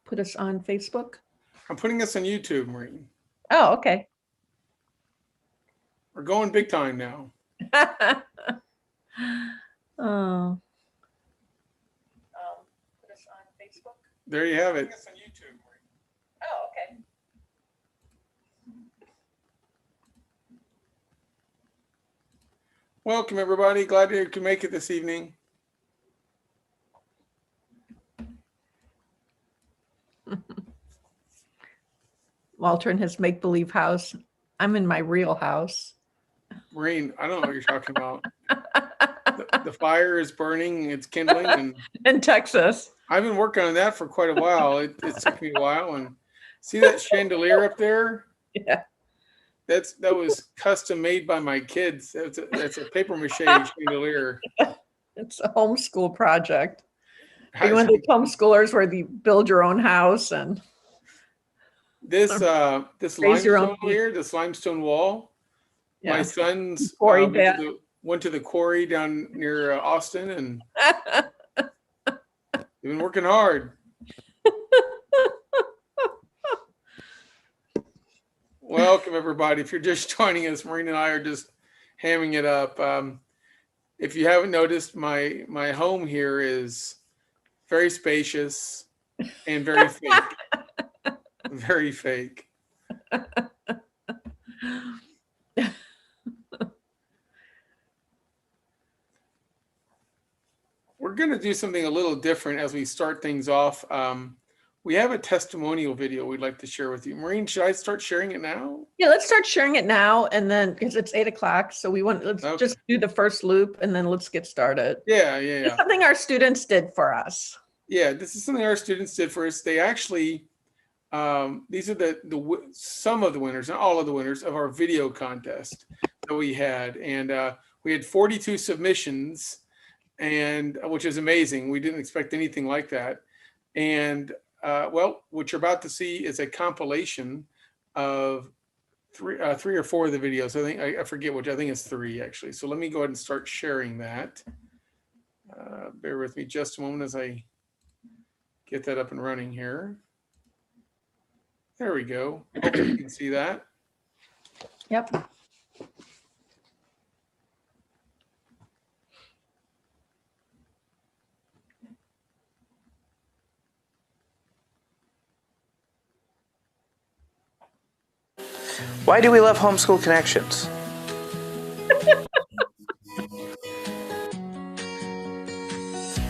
put us on Facebook? I'm putting us on YouTube, Maureen. Oh, okay. We're going big time now. Oh. Put us on Facebook? There you have it. Putting us on YouTube, Maureen. Oh, okay. Welcome, everybody. Glad you could make it this evening. Walter in his make-believe house. I'm in my real house. Maureen, I don't know what you're talking about. The fire is burning. It's kindling. And in Texas. I've been working on that for quite a while. It took me a while. And see that chandelier up there? Yeah. That was custom made by my kids. That's a paper mache chandelier. It's a homeschool project. Are you one of the homeschoolers where you build your own house and this limestone here, this limestone wall? Yeah. My sons went to the quarry down near Austin, and they've been working hard. Welcome, everybody. If you're just joining us, Maureen and I are just hamming it up. If you haven't noticed, my home here is very spacious and very fake. Very fake. We're going to do something a little different as we start things off. We have a testimonial video we'd like to share with you. Maureen, should I start sharing it now? Yeah, let's start sharing it now, and then because it's 8 o'clock, so let's just do the first loop, and then let's get started. Yeah. It's something our students did for us. Yeah, this is something our students did for us. They actually, these are some of the winners, not all of the winners of our video contest that we had, and we had 42 submissions, and which is amazing. We didn't expect anything like that, and what you're about to see is a compilation of three or four of the videos. I forget which. I think it's 3 actually. So let me go ahead and start sharing that. Bear with me just a moment as I get that up and running here. There we go. Hopefully you can see that. Yep. Why do we love Homeschool Connections?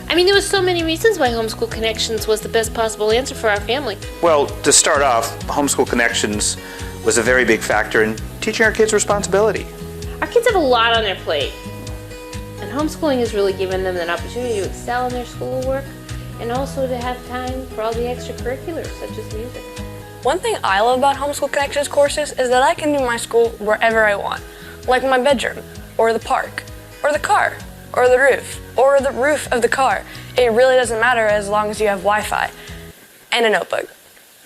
I mean, there was so many reasons why Homeschool Connections was the best possible answer for our family. Well, to start off, Homeschool Connections was a very big factor in teaching our kids responsibility. Our kids have a lot on their plate, and homeschooling has really given them an opportunity to excel in their schoolwork and also to have time for all the extracurriculars, such as music. One thing I love about Homeschool Connections courses is that I can do my school wherever I want, like my bedroom, or the park, or the car, or the roof of the car. It really doesn't matter as long as you have Wi-Fi and a notebook.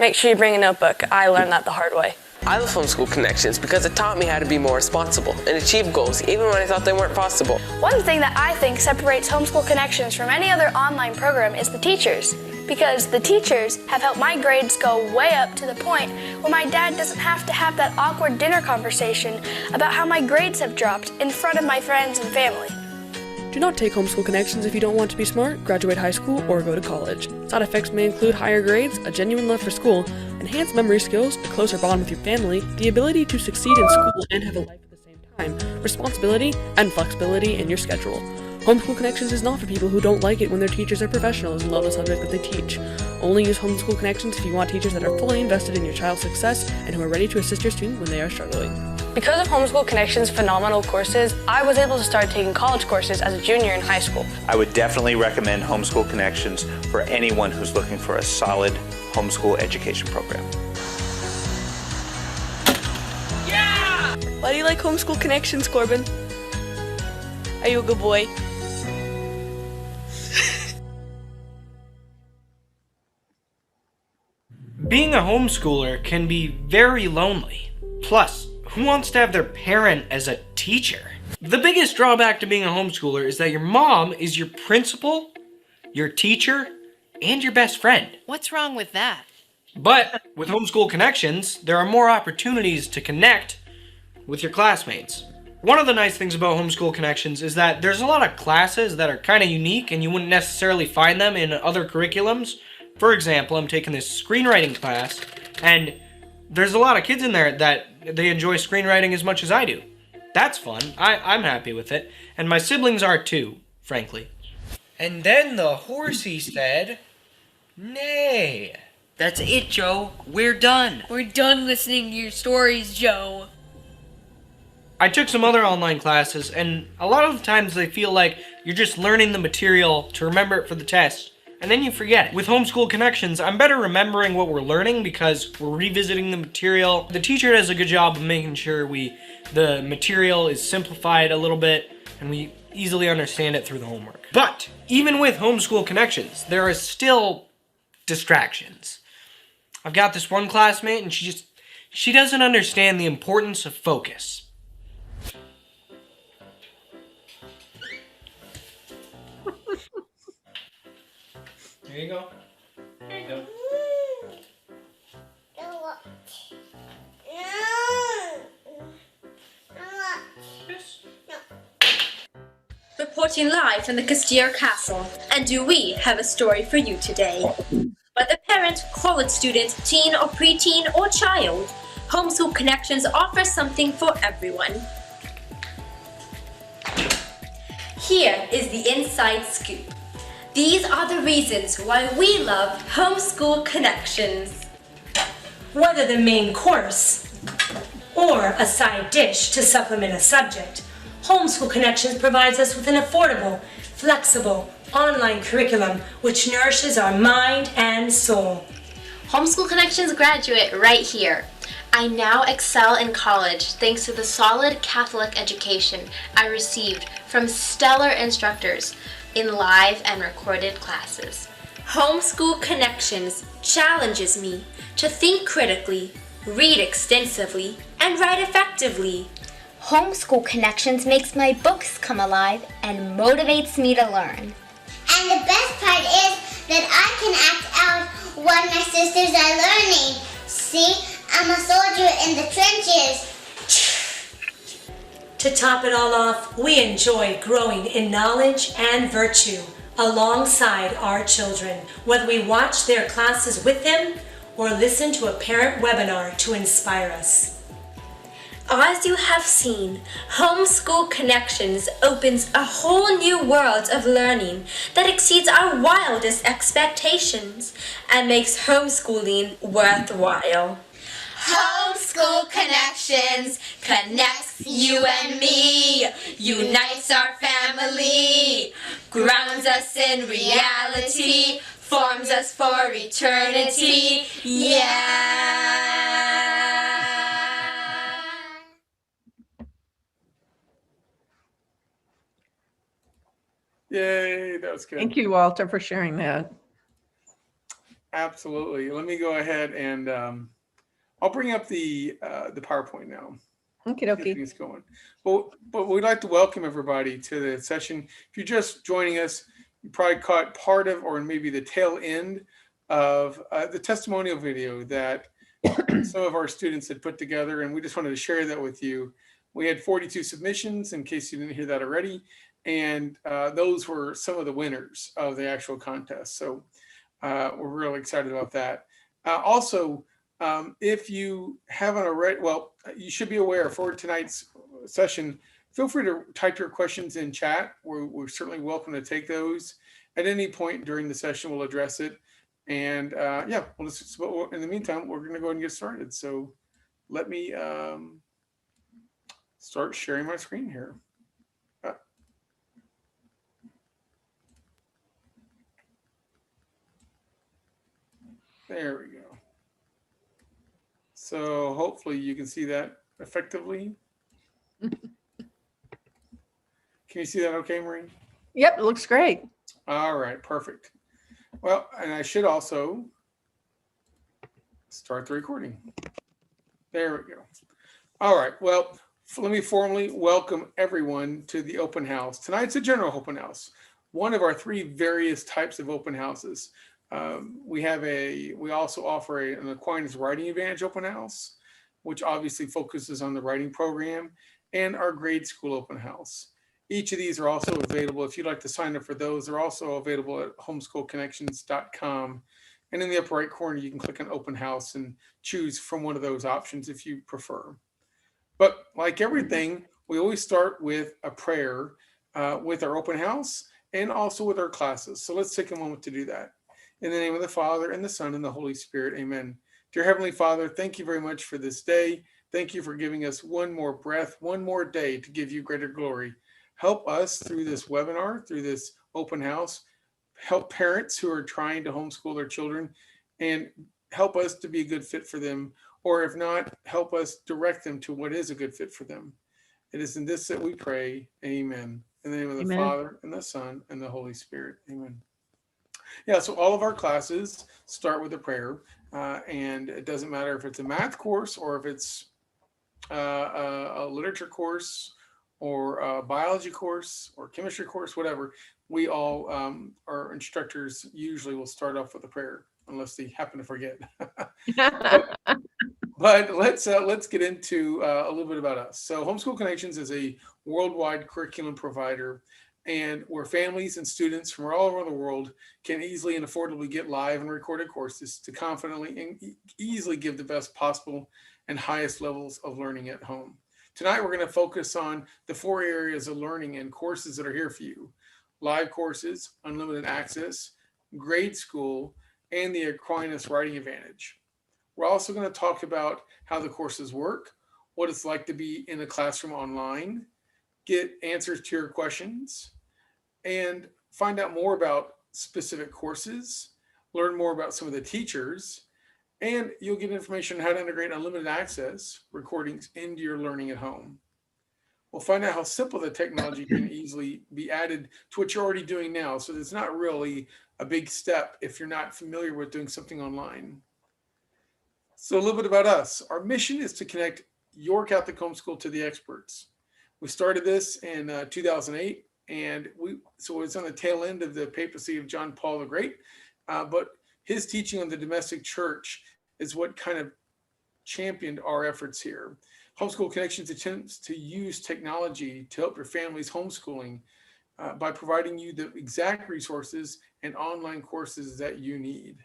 Make sure you bring a notebook. I learned that the hard way. I love Homeschool Connections because it taught me how to be more responsible and achieve goals even when I thought they weren't possible. One thing that I think separates Homeschool Connections from any other online program is the teachers. Because the teachers have helped my grades go way up to the point where my dad doesn't have to have that awkward dinner conversation about how my grades have dropped in front of my friends and family. Do not take Homeschool Connections if you don't want to be smart, graduate high school, or go to college. Side effects may include higher grades, a genuine love for school, enhanced memory skills, a closer bond with your family, the ability to succeed in school and have a life at the same time, responsibility, and flexibility in your schedule. Homeschool Connections is not for people who don't like it when their teachers are professionals and love the subject that they teach. Only use Homeschool Connections if you want teachers that are fully invested in your child's success and who are ready to assist your student when they are struggling. Because of Homeschool Connections' phenomenal courses, I was able to start taking college courses as a junior in high school. I would definitely recommend Homeschool Connections for anyone who's looking for a solid homeschool education program. Yeah! Why do you like Homeschool Connections, Corbin? Are you a good boy? Being a homeschooler can be very lonely. Plus, who wants to have their parent as a teacher? The biggest drawback to being a homeschooler is that your mom is your principal, your teacher, and your best friend. What's wrong with that? But with Homeschool Connections, there are more opportunities to connect with your classmates. One of the nice things about Homeschool Connections is that there's a lot of classes that are kind of unique and you wouldn't necessarily find them in other curriculums. For example, I'm taking this screenwriting class, and there's a lot of kids in there that they enjoy screenwriting as much as I do. That's fun. I'm happy with it. And my siblings are too, frankly. And then the horsey said, "Nay." That's it, Joe. We're done. We're done listening to your stories, Joe. I took some other online classes, and a lot of the times they feel like you're just learning the material to remember it for the test, and then you forget it. With Homeschool Connections, I'm better remembering what we're learning because we're revisiting the material. The teacher does a good job of making sure the material is simplified a little bit, and we easily understand it through the homework. But even with Homeschool Connections, there are still distractions. I've got this one classmate, and she doesn't understand the importance of focus. There you go. There you go. Reporting live from the Castillo Castle, and do we have a story for you today? Whether parent, college student, teen or preteen or child, Homeschool Connections offers something for everyone. Here is the inside scoop. These are the reasons why we love Homeschool Connections. Whether the main course or a side dish to supplement a subject, Homeschool Connections provides us with an affordable, flexible, online curriculum which nourishes our mind and soul. Homeschool Connections graduate right here. I now excel in college thanks to the solid Catholic education I received from stellar instructors in live and recorded classes. Homeschool Connections challenges me to think critically, read extensively, and write effectively. Homeschool Connections makes my books come alive and motivates me to learn. And the best part is that I can act out what my sisters are learning. See, I'm a soldier in the trenches. To top it all off, we enjoy growing in knowledge and virtue alongside our children, whether we watch their classes with them or listen to a parent webinar to inspire us. As you have seen, Homeschool Connections opens a whole new world of learning that exceeds our wildest expectations and makes homeschooling worthwhile. Homeschool Connections connects you and me, unites our family, grounds us in reality, forms us for eternity. Yeah! Yay, that was good. Thank you, Walter, for sharing that. Absolutely. Let me go ahead and I'll bring up the PowerPoint now. Okie dokie. It's going. But we'd like to welcome everybody to the session. If you're just joining us, you probably caught part of, or maybe the tail end of the testimonial video that some of our students had put together, and we just wanted to share that with you. We had 42 submissions, in case you didn't hear that already, and those were some of the winners of the actual contest. So we're really excited about that. Also, if you haven't already, well, you should be aware for tonight's session, feel free to type your questions in chat. We're certainly welcome to take those at any point during the session. We'll address it. And yeah, in the meantime, we're going to go ahead and get started. So let me start sharing my screen here. There we go. So hopefully you can see that effectively. Can you see that okay, Maureen? Yep, it looks great. All right, perfect. Well, and I should also start the recording. There we go. All right, well, let me formally welcome everyone to the open house. Tonight's a general open house, one of our three various types of open houses. We also offer an Aquinas Writing Advantage open house, which obviously focuses on the writing program, and our grade school open house. Each of these are also available. If you'd like to sign up for those, they're also available at homeschoolconnections.com. And in the upper right corner, you can click on open house and choose from one of those options if you prefer. But like everything, we always start with a prayer with our open house and also with our classes. So let's take a moment to do that. In the name of the Father, and the Son, and the Holy Spirit, amen. Dear Heavenly Father, thank you very much for this day. Thank you for giving us one more breath, one more day to give you greater glory. Help us through this webinar, through this open house. Help parents who are trying to homeschool their children, and help us to be a good fit for them. Or if not, help us direct them to what is a good fit for them. It is in this that we pray, amen. In the name of the Amen. Father, and the Son, and the Holy Spirit, amen. Yeah, so all of our classes start with a prayer, and it doesn't matter if it's a math course or if it's a literature course or a biology course or chemistry course, whatever. We all, our instructors usually will start off with a prayer, unless they happen to forget. But let's get into a little bit about us. So Homeschool Connections is a worldwide curriculum provider, and where families and students from all over the world can easily and affordably get live and recorded courses to confidently and easily give the best possible and highest levels of learning at home. Tonight, we're going to focus on the 4 areas of learning and courses that are here for you: live courses, unlimited access, grade school, and the Aquinas Writing Advantage. We're also going to talk about how the courses work, what it's like to be in a classroom online, get answers to your questions, and find out more about specific courses, learn more about some of the teachers, and you'll get information on how to integrate unlimited access recordings into your learning at home. We'll find out how simple the technology can easily be added to what you're already doing now. So it's not really a big step if you're not familiar with doing something online. So a little bit about us. Our mission is to connect your Catholic homeschool to the experts. We started this in 2008, and so it's on the tail end of the papacy of John Paul the Great, but his teaching on the domestic church is what kind of championed our efforts here. Homeschool Connections attempts to use technology to help your family's homeschooling by providing you the exact resources and online courses that you need.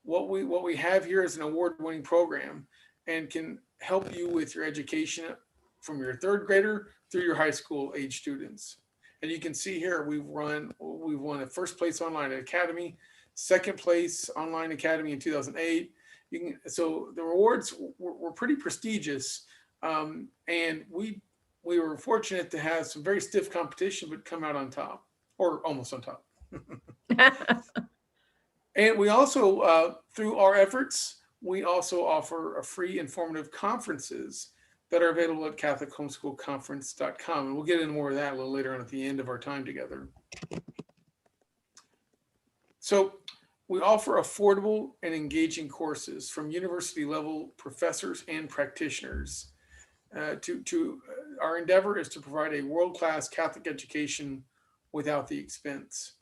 What we have here is an award-winning program and can help you with your education from your 3rd grader through your high school age students. And you can see here we've won a 1st place online academy, 2nd place online academy in 2008. So the rewards were pretty prestigious, and we were fortunate to have some very stiff competition, but come out on top, or almost on top. And we also, through our efforts, we also offer a free informative conferences that are available at CatholicHomeschoolConference.com. And we'll get into more of that a little later on at the end of our time together. So we offer affordable and engaging courses from university level professors and practitioners. Our endeavor is to provide a world-class Catholic education without the expense.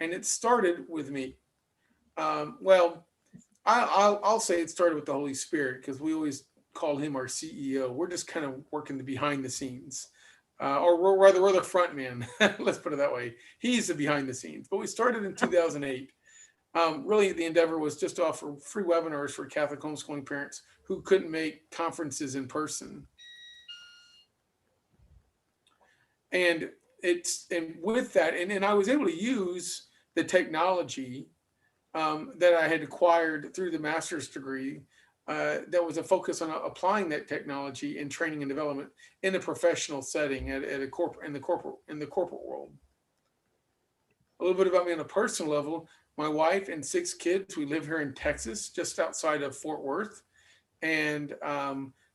And it started with me. Well, I'll say it started with the Holy Spirit, because we always call him our CEO. We're just kind of working the behind the scenes, or we're the front man. Let's put it that way. He's the behind the scenes. But we started in 2008. Really, the endeavor was just to offer free webinars for Catholic homeschooling parents who couldn't make conferences in person. And with that, and I was able to use the technology that I had acquired through the master's degree. That was a focus on applying that technology in training and development in a professional setting in the corporate world. A little bit about me on a personal level. My wife and 6 kids. We live here in Texas, just outside of Fort Worth, and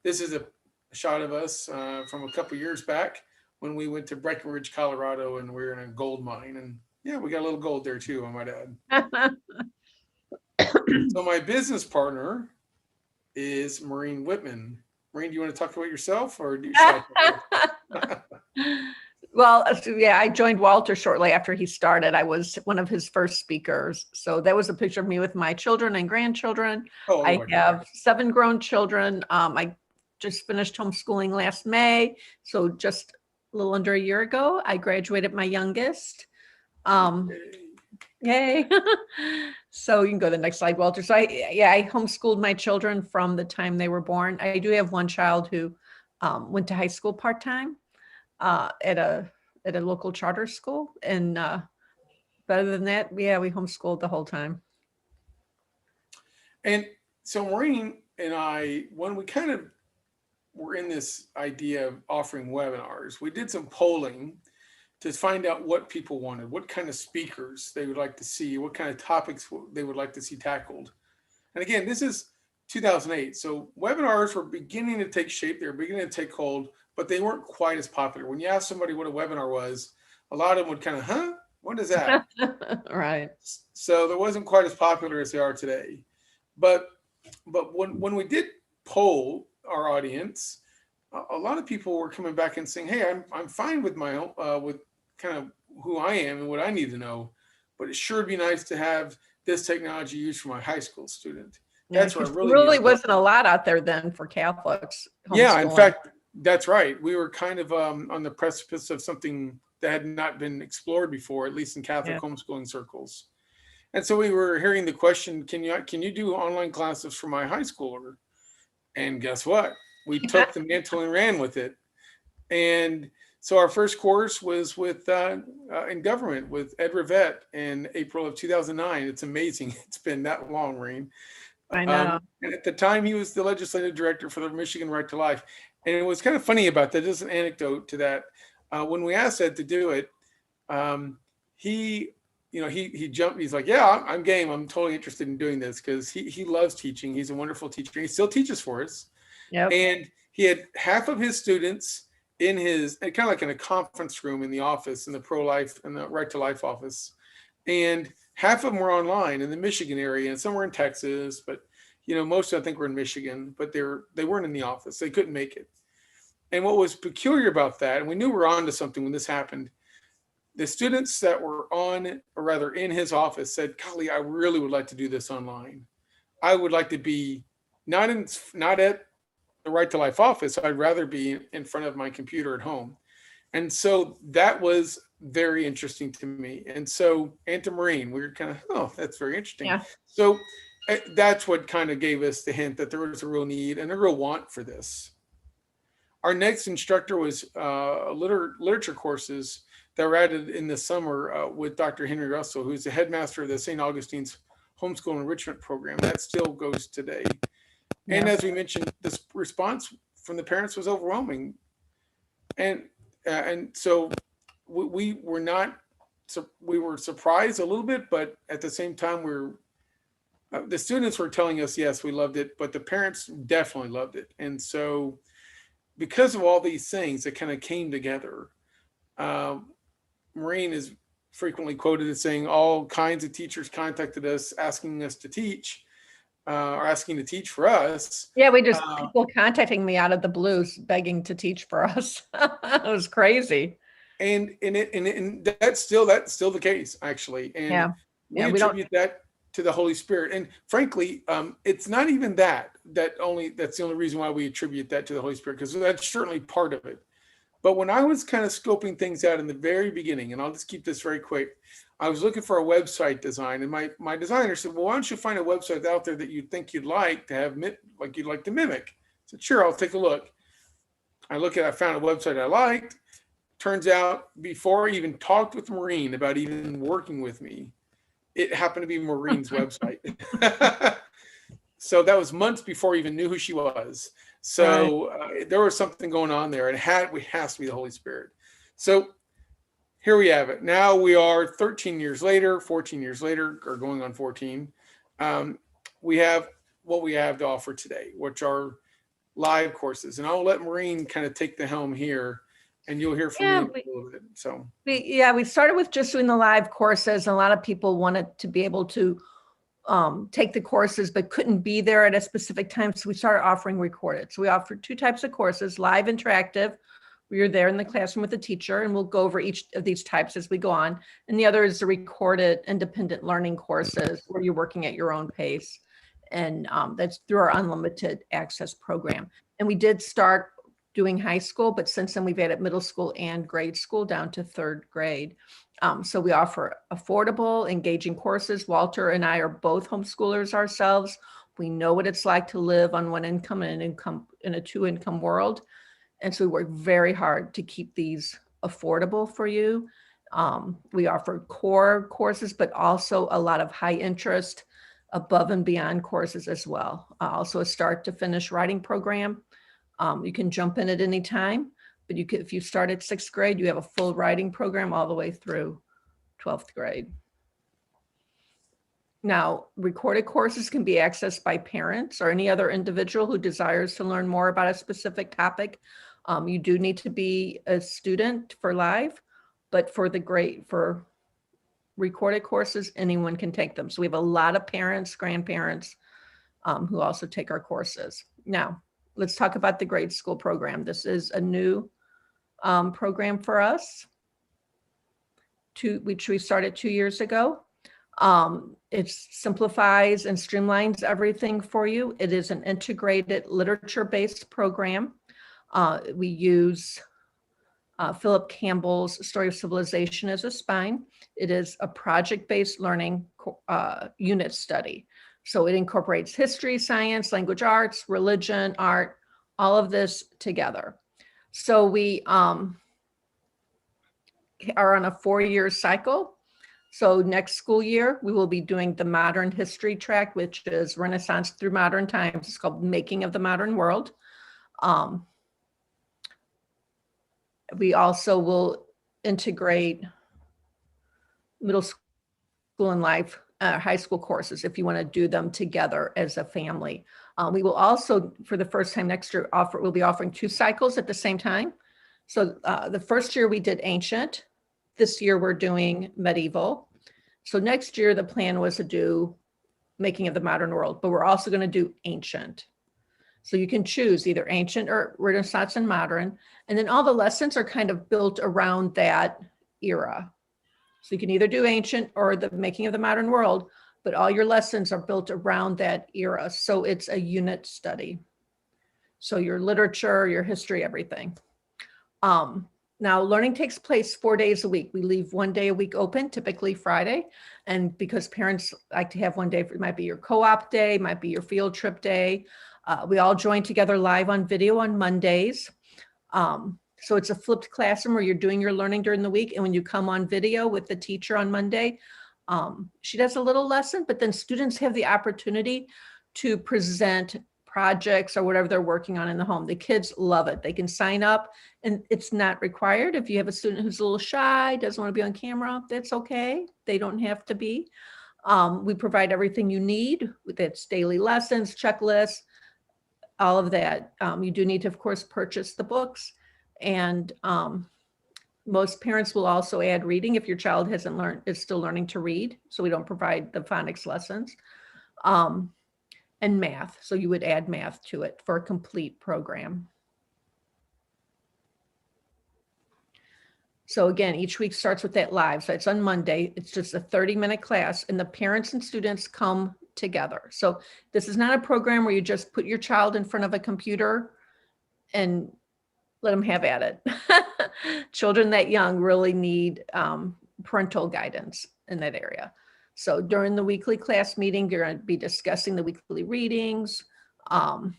this is a shot of us from a couple years back when we went to Breckenridge, Colorado, and we were in a gold mine. And yeah, we got a little gold there too, I might add. So my business partner is Maureen Whitman. Maureen, do you want to talk about yourself, or do you? Well, yeah, I joined Walter shortly after he started. I was one of his first speakers. So that was a picture of me with my children and grandchildren. Oh, I my have God. 7 grown children. I just finished homeschooling last May. So just a little under a year ago, I graduated my youngest. Yay. So you can go to the next slide, Walter. So I homeschooled my children from the time they were born. I do have one child who went to high school part-time at a local charter school. And but other than that, we homeschooled the whole time. And so Maureen and I, when we kind of were in this idea of offering webinars, we did some polling to find out what people wanted, what kind of speakers they would like to see, what kind of topics they would like to see tackled. And again, this is 2008. So webinars were beginning to take shape. They were beginning to take hold, but they weren't quite as popular. When you ask somebody what a webinar was, a lot of them would kind of, huh? What is that? Right. So there wasn't quite as popular as they are today. But when we did poll our audience, a lot of people were coming back and saying, hey, I'm fine with my own, with kind of who I am and what I need to know, but it sure would be nice to have this technology used for my high school student. That's Yeah, where I there really really wasn't a lot out there then for Catholics. Yeah, in homeschooling. fact, that's right. We were kind of on the precipice of something that had not been explored before, at least in Catholic homeschooling circles. And so we were hearing the question, can you do online classes for my high schooler? And guess what? We took the mantle and ran with it. And so our first course was with in government with Ed Rivette in April of 2009. It's amazing. It's been that long, Maureen. I know. And at the time, he was the legislative director for the Michigan Right to Life. And it was kind of funny about that. Just an anecdote to that. When we asked Ed to do it, he jumped. He's like, yeah, I'm game. I'm totally interested in doing this because he loves teaching. He's a wonderful teacher. He still teaches for us. Yep. And he had half of his students in his, kind of like in a conference room in the office, in the pro-life and the Right to Life office. And half of them were online in the Michigan area and some were in Texas, but most of them I think were in Michigan, but they weren't in the office. They couldn't make it. And what was peculiar about that, and we knew we were onto something when this happened, the students that were on, or rather in his office said, golly, I really would like to do this online. I would like to be not at the Right to Life office. I'd rather be in front of my computer at home. And so that was very interesting to me. And so, and to Maureen, we were kind of, oh, that's very interesting. Yeah. So that's what kind of gave us the hint that there was a real need and a real want for this. Our next instructor was literature courses that were added in the summer with Dr. Henry Russell, who's the headmaster of the St. Augustine's Homeschool Enrichment Program. That still goes today. And as we mentioned, this response from the parents was overwhelming. And so we were surprised a little bit, but at the same time, the students were telling us, yes, we loved it, but the parents definitely loved it. And so because of all these things that kind of came together, Maureen is frequently quoted as saying all kinds of teachers contacted us asking us to teach. Or asking to teach for us. Yeah, we just people contacting me out of the blues, begging to teach for us. It was crazy. And that's still the case, actually. And we attribute that to the Holy Spirit. And frankly, it's not even that's the only reason why we attribute that to the Holy Spirit, because that's certainly part of it. But when I was kind of scoping things out in the very beginning, and I'll just keep this very quick, I was looking for a website design, and my designer said, well, why don't you find a website out there that you think you'd like to have, like you'd like to mimic? I said, sure, I'll take a look. I found a website I liked. Turns out, before I even talked with Maureen about even working with me, it happened to be Maureen's website. So that was months before I even knew who she was. So there was something going on there, and it has to be the Holy Spirit. So here we have it. Now we are 14 years later, or going on 14. We have what we have to offer today, which are live courses. And I'll let Maureen kind of take the helm here, and you'll hear from me a little bit. So we started with just doing the live courses. A lot of people wanted to be able to take the courses, but couldn't be there at a specific time. So we started offering recorded. So we offered 2 types of courses: live interactive, where you're there in the classroom with the teacher, and we'll go over each of these types as we go on. And the other is the recorded independent learning courses where you're working at your own pace. And that's through our Unlimited Access program. And we did start doing high school, but since then we've added middle school and grade school down to 3rd grade. So we offer affordable, engaging courses. Walter and I are both homeschoolers ourselves. We know what it's like to live on one income and an income in a 2-income world. And so we work very hard to keep these affordable for you. We offer core courses, but also a lot of high interest above and beyond courses as well. Also a start to finish writing program. You can jump in at any time, but you can, if you start at 6th grade, you have a full writing program all the way through 12th grade. Now, recorded courses can be accessed by parents or any other individual who desires to learn more about a specific topic. You do need to be a student for live, but for recorded courses, anyone can take them. So we have a lot of parents, grandparents who also take our courses. Now, let's talk about the grade school program. This is a new program for us, which we started 2 years ago. It simplifies and streamlines everything for you. It is an integrated literature-based program. We use Philip Campbell's Story of Civilization as a spine. It is a project-based learning unit study. So it incorporates history, science, language arts, religion, art, all of this together. So we are on a 4-year cycle. So next school year, we will be doing the modern history track, which is Renaissance through modern times. It's called Making of the Modern World. We also will integrate middle school and high school courses if you want to do them together as a family. We will also, for the first time next year, we'll be offering 2 cycles at the same time. So the first year we did ancient. This year we're doing medieval. So next year the plan was to do Making of the Modern World, but we're also going to do ancient. So you can choose either ancient or Renaissance and modern. And then all the lessons are kind of built around that era. So you can either do ancient or the Making of the Modern World, but all your lessons are built around that era. So it's a unit study. So your literature, your history, everything. Now learning takes place 4 days a week. We leave 1 day a week open, typically Friday. And because parents like to have 1 day, it might be your co-op day, might be your field trip day. We all join together live on video on Mondays. So it's a flipped classroom where you're doing your learning during the week. And when you come on video with the teacher on Monday, she does a little lesson, but then students have the opportunity to present projects or whatever they're working on in the home. The kids love it. They can sign up and it's not required. If you have a student who's a little shy, doesn't want to be on camera, that's okay. They don't have to be. We provide everything you need with its daily lessons, checklists, all of that. You do need to, of course, purchase the books. And most parents will also add reading if your child is still learning to read. So we don't provide the phonics lessons. And math. So you would add math to it for a complete program. So again, each week starts with that live. So it's on Monday. It's just a 30-minute class and the parents and students come together. So this is not a program where you just put your child in front of a computer and let them have at it. Children that young really need parental guidance in that area. So during the weekly class meeting, you're going to be discussing the weekly readings. And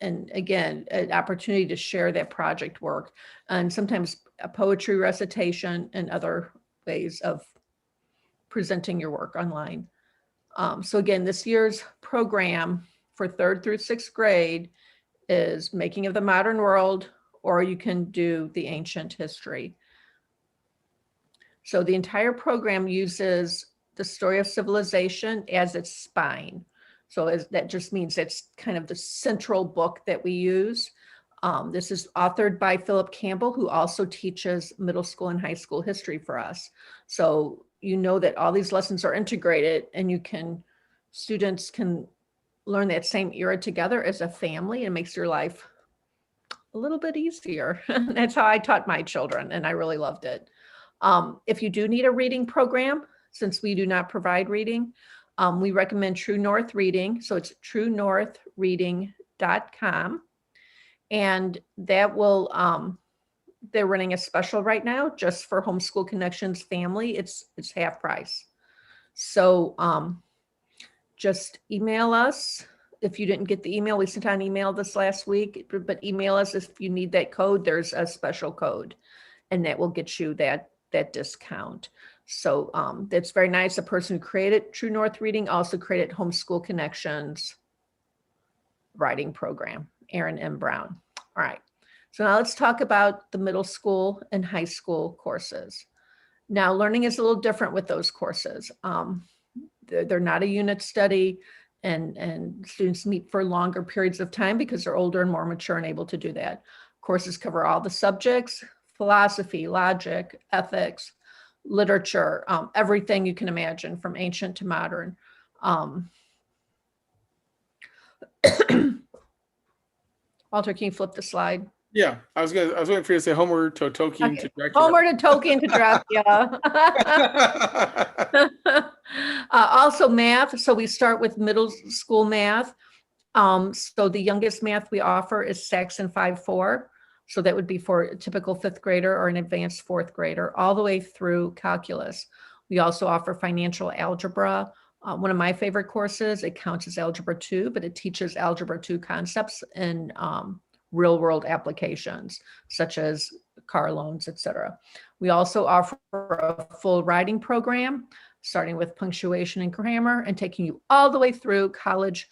again, an opportunity to share that project work and sometimes a poetry recitation and other ways of presenting your work online. So again, this year's program for 3rd through 6th grade is Making of the Modern World, or you can do the ancient history. So the entire program uses the Story of Civilization as its spine. So that just means it's kind of the central book that we use. This is authored by Philip Campbell, who also teaches middle school and high school history for us. So you know that all these lessons are integrated and students can learn that same era together as a family. It makes your life a a little bit easier. That's how I taught my children, and I really loved it. If you do need a reading program, since we do not provide reading, we recommend True North Reading. So it's truenorthreading.com. And that will, they're running a special right now just for Homeschool Connections family. It's half price. So just email us. If you didn't get the email, we sent out an email this last week, but email us if you need that code. There's a special code, and that will get you that discount. So that's very nice. The person who created True North Reading also created Homeschool Connections writing program, Aaron M. Brown. All right. So now let's talk about the middle school and high school courses. Now, learning is a little different with those courses. They're not a unit study, and students meet for longer periods of time because they're older and more mature and able to do that. Courses cover all the subjects: philosophy, logic, ethics, literature, everything you can imagine from ancient to modern. Walter, can you flip the slide? Yeah, I was waiting for you to say Homer to Tolkien to Dracula. Homer to Tolkien to Dracula. Also math. So we start with middle school math. So the youngest math we offer is Saxon 5-4. So that would be for a typical fifth grader or an advanced fourth grader, all the way through calculus. We also offer financial algebra. One of my favorite courses, it counts as Algebra 2, but it teaches Algebra 2 concepts in real world applications, such as car loans, etc. We also offer a full writing program, starting with punctuation and grammar and taking you all the way through college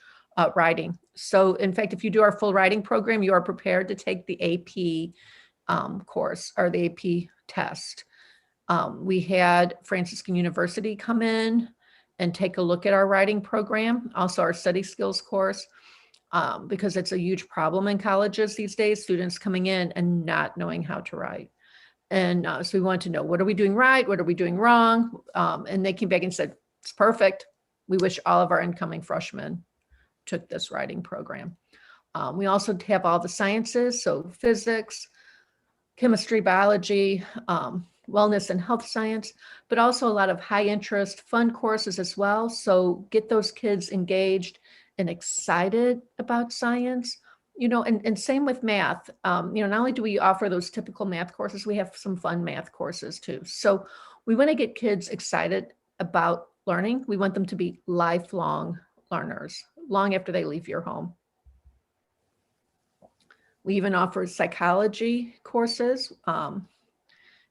writing. So in fact, if you do our full writing program, you are prepared to take the AP course or the AP test. We had Franciscan University come in and take a look at our writing program, also our study skills course, because it's a huge problem in colleges these days, students coming in and not knowing how to write. And so we wanted to know, what are we doing right? What are we doing wrong? And they came back and said, it's perfect. We wish all of our incoming freshmen took this writing program. We also have all the sciences, so physics, chemistry, biology, wellness and health science, but also a lot of high interest, fun courses as well. So get those kids engaged and excited about science, and same with math. Not only do we offer those typical math courses, we have some fun math courses too. So we want to get kids excited about learning. We want them to be lifelong learners, long after they leave your home. We even offer psychology courses,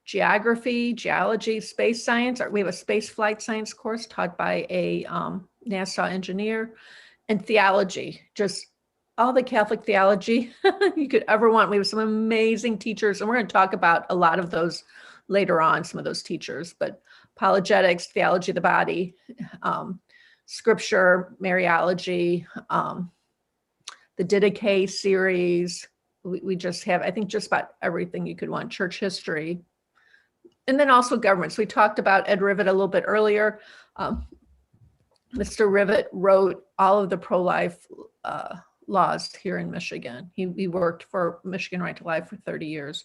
geography, geology, space science. We have a space flight science course taught by a NASA engineer, and theology, just all the Catholic theology you could ever want. We have some amazing teachers, and we're going to talk about a lot of those later on, some of those teachers, but apologetics, theology of the body, scripture, Mariology, the Didache series. We just have, I think, just about everything you could want, church history. And then also government. So we talked about Ed Rivet a little bit earlier. Mr. Rivet wrote all of the pro-life laws here in Michigan. He worked for Michigan Right to Life for 30 years.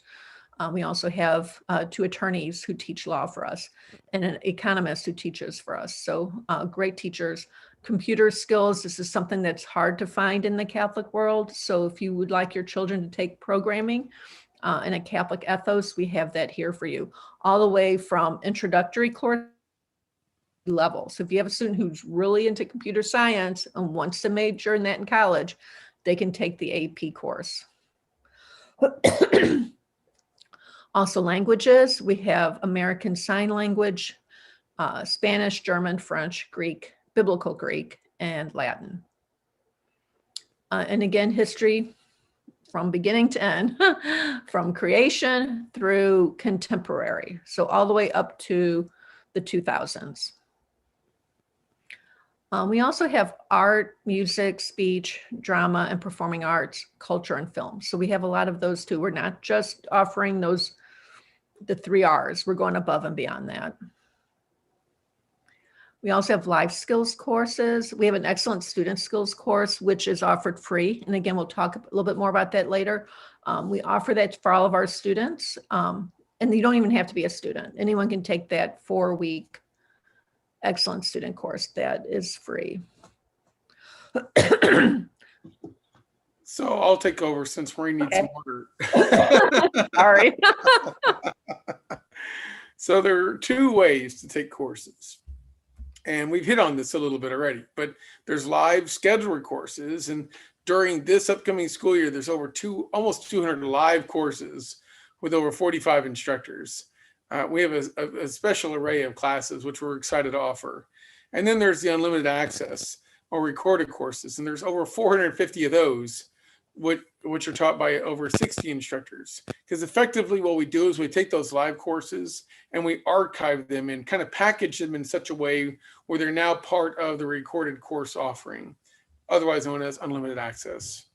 We also have 2 attorneys who teach law for us and an economist who teaches for us. So great teachers. Computer skills, this is something that's hard to find in the Catholic world. So if you would like your children to take programming in a Catholic ethos, we have that here for you, all the way from introductory course level. So if you have a student who's really into computer science and wants to major in that in college, they can take the AP course. Also languages, we have American Sign Language, Spanish, German, French, Greek, Biblical Greek, and Latin. And again, history from beginning to end, from creation through contemporary. So all the way up to the 2000s. We also have art, music, speech, drama, and performing arts, culture, and film. So we have a lot of those too. We're not just offering those, the 3 R's. We're going above and beyond that. We also have life skills courses. We have an excellent student skills course, which is offered free. And again, we'll talk a little bit more about that later. We offer that for all of our students. And you don't even have to be a student. Anyone can take that 4-week excellent student course that is free. So I'll take over since Maureen needs some order. Sorry. So there are 2 ways to take courses. And we've hit on this a little bit already, but there's live scheduled courses. And during this upcoming school year, there's almost 200 live courses with over 45 instructors. We have a special array of classes, which we're excited to offer. And then there's the unlimited access or recorded courses. And there's over 450 of those, which are taught by over 60 instructors. Because effectively what we do is we take those live courses and we archive them and kind of package them in such a way where they're now part of the recorded course offering, otherwise known as unlimited access.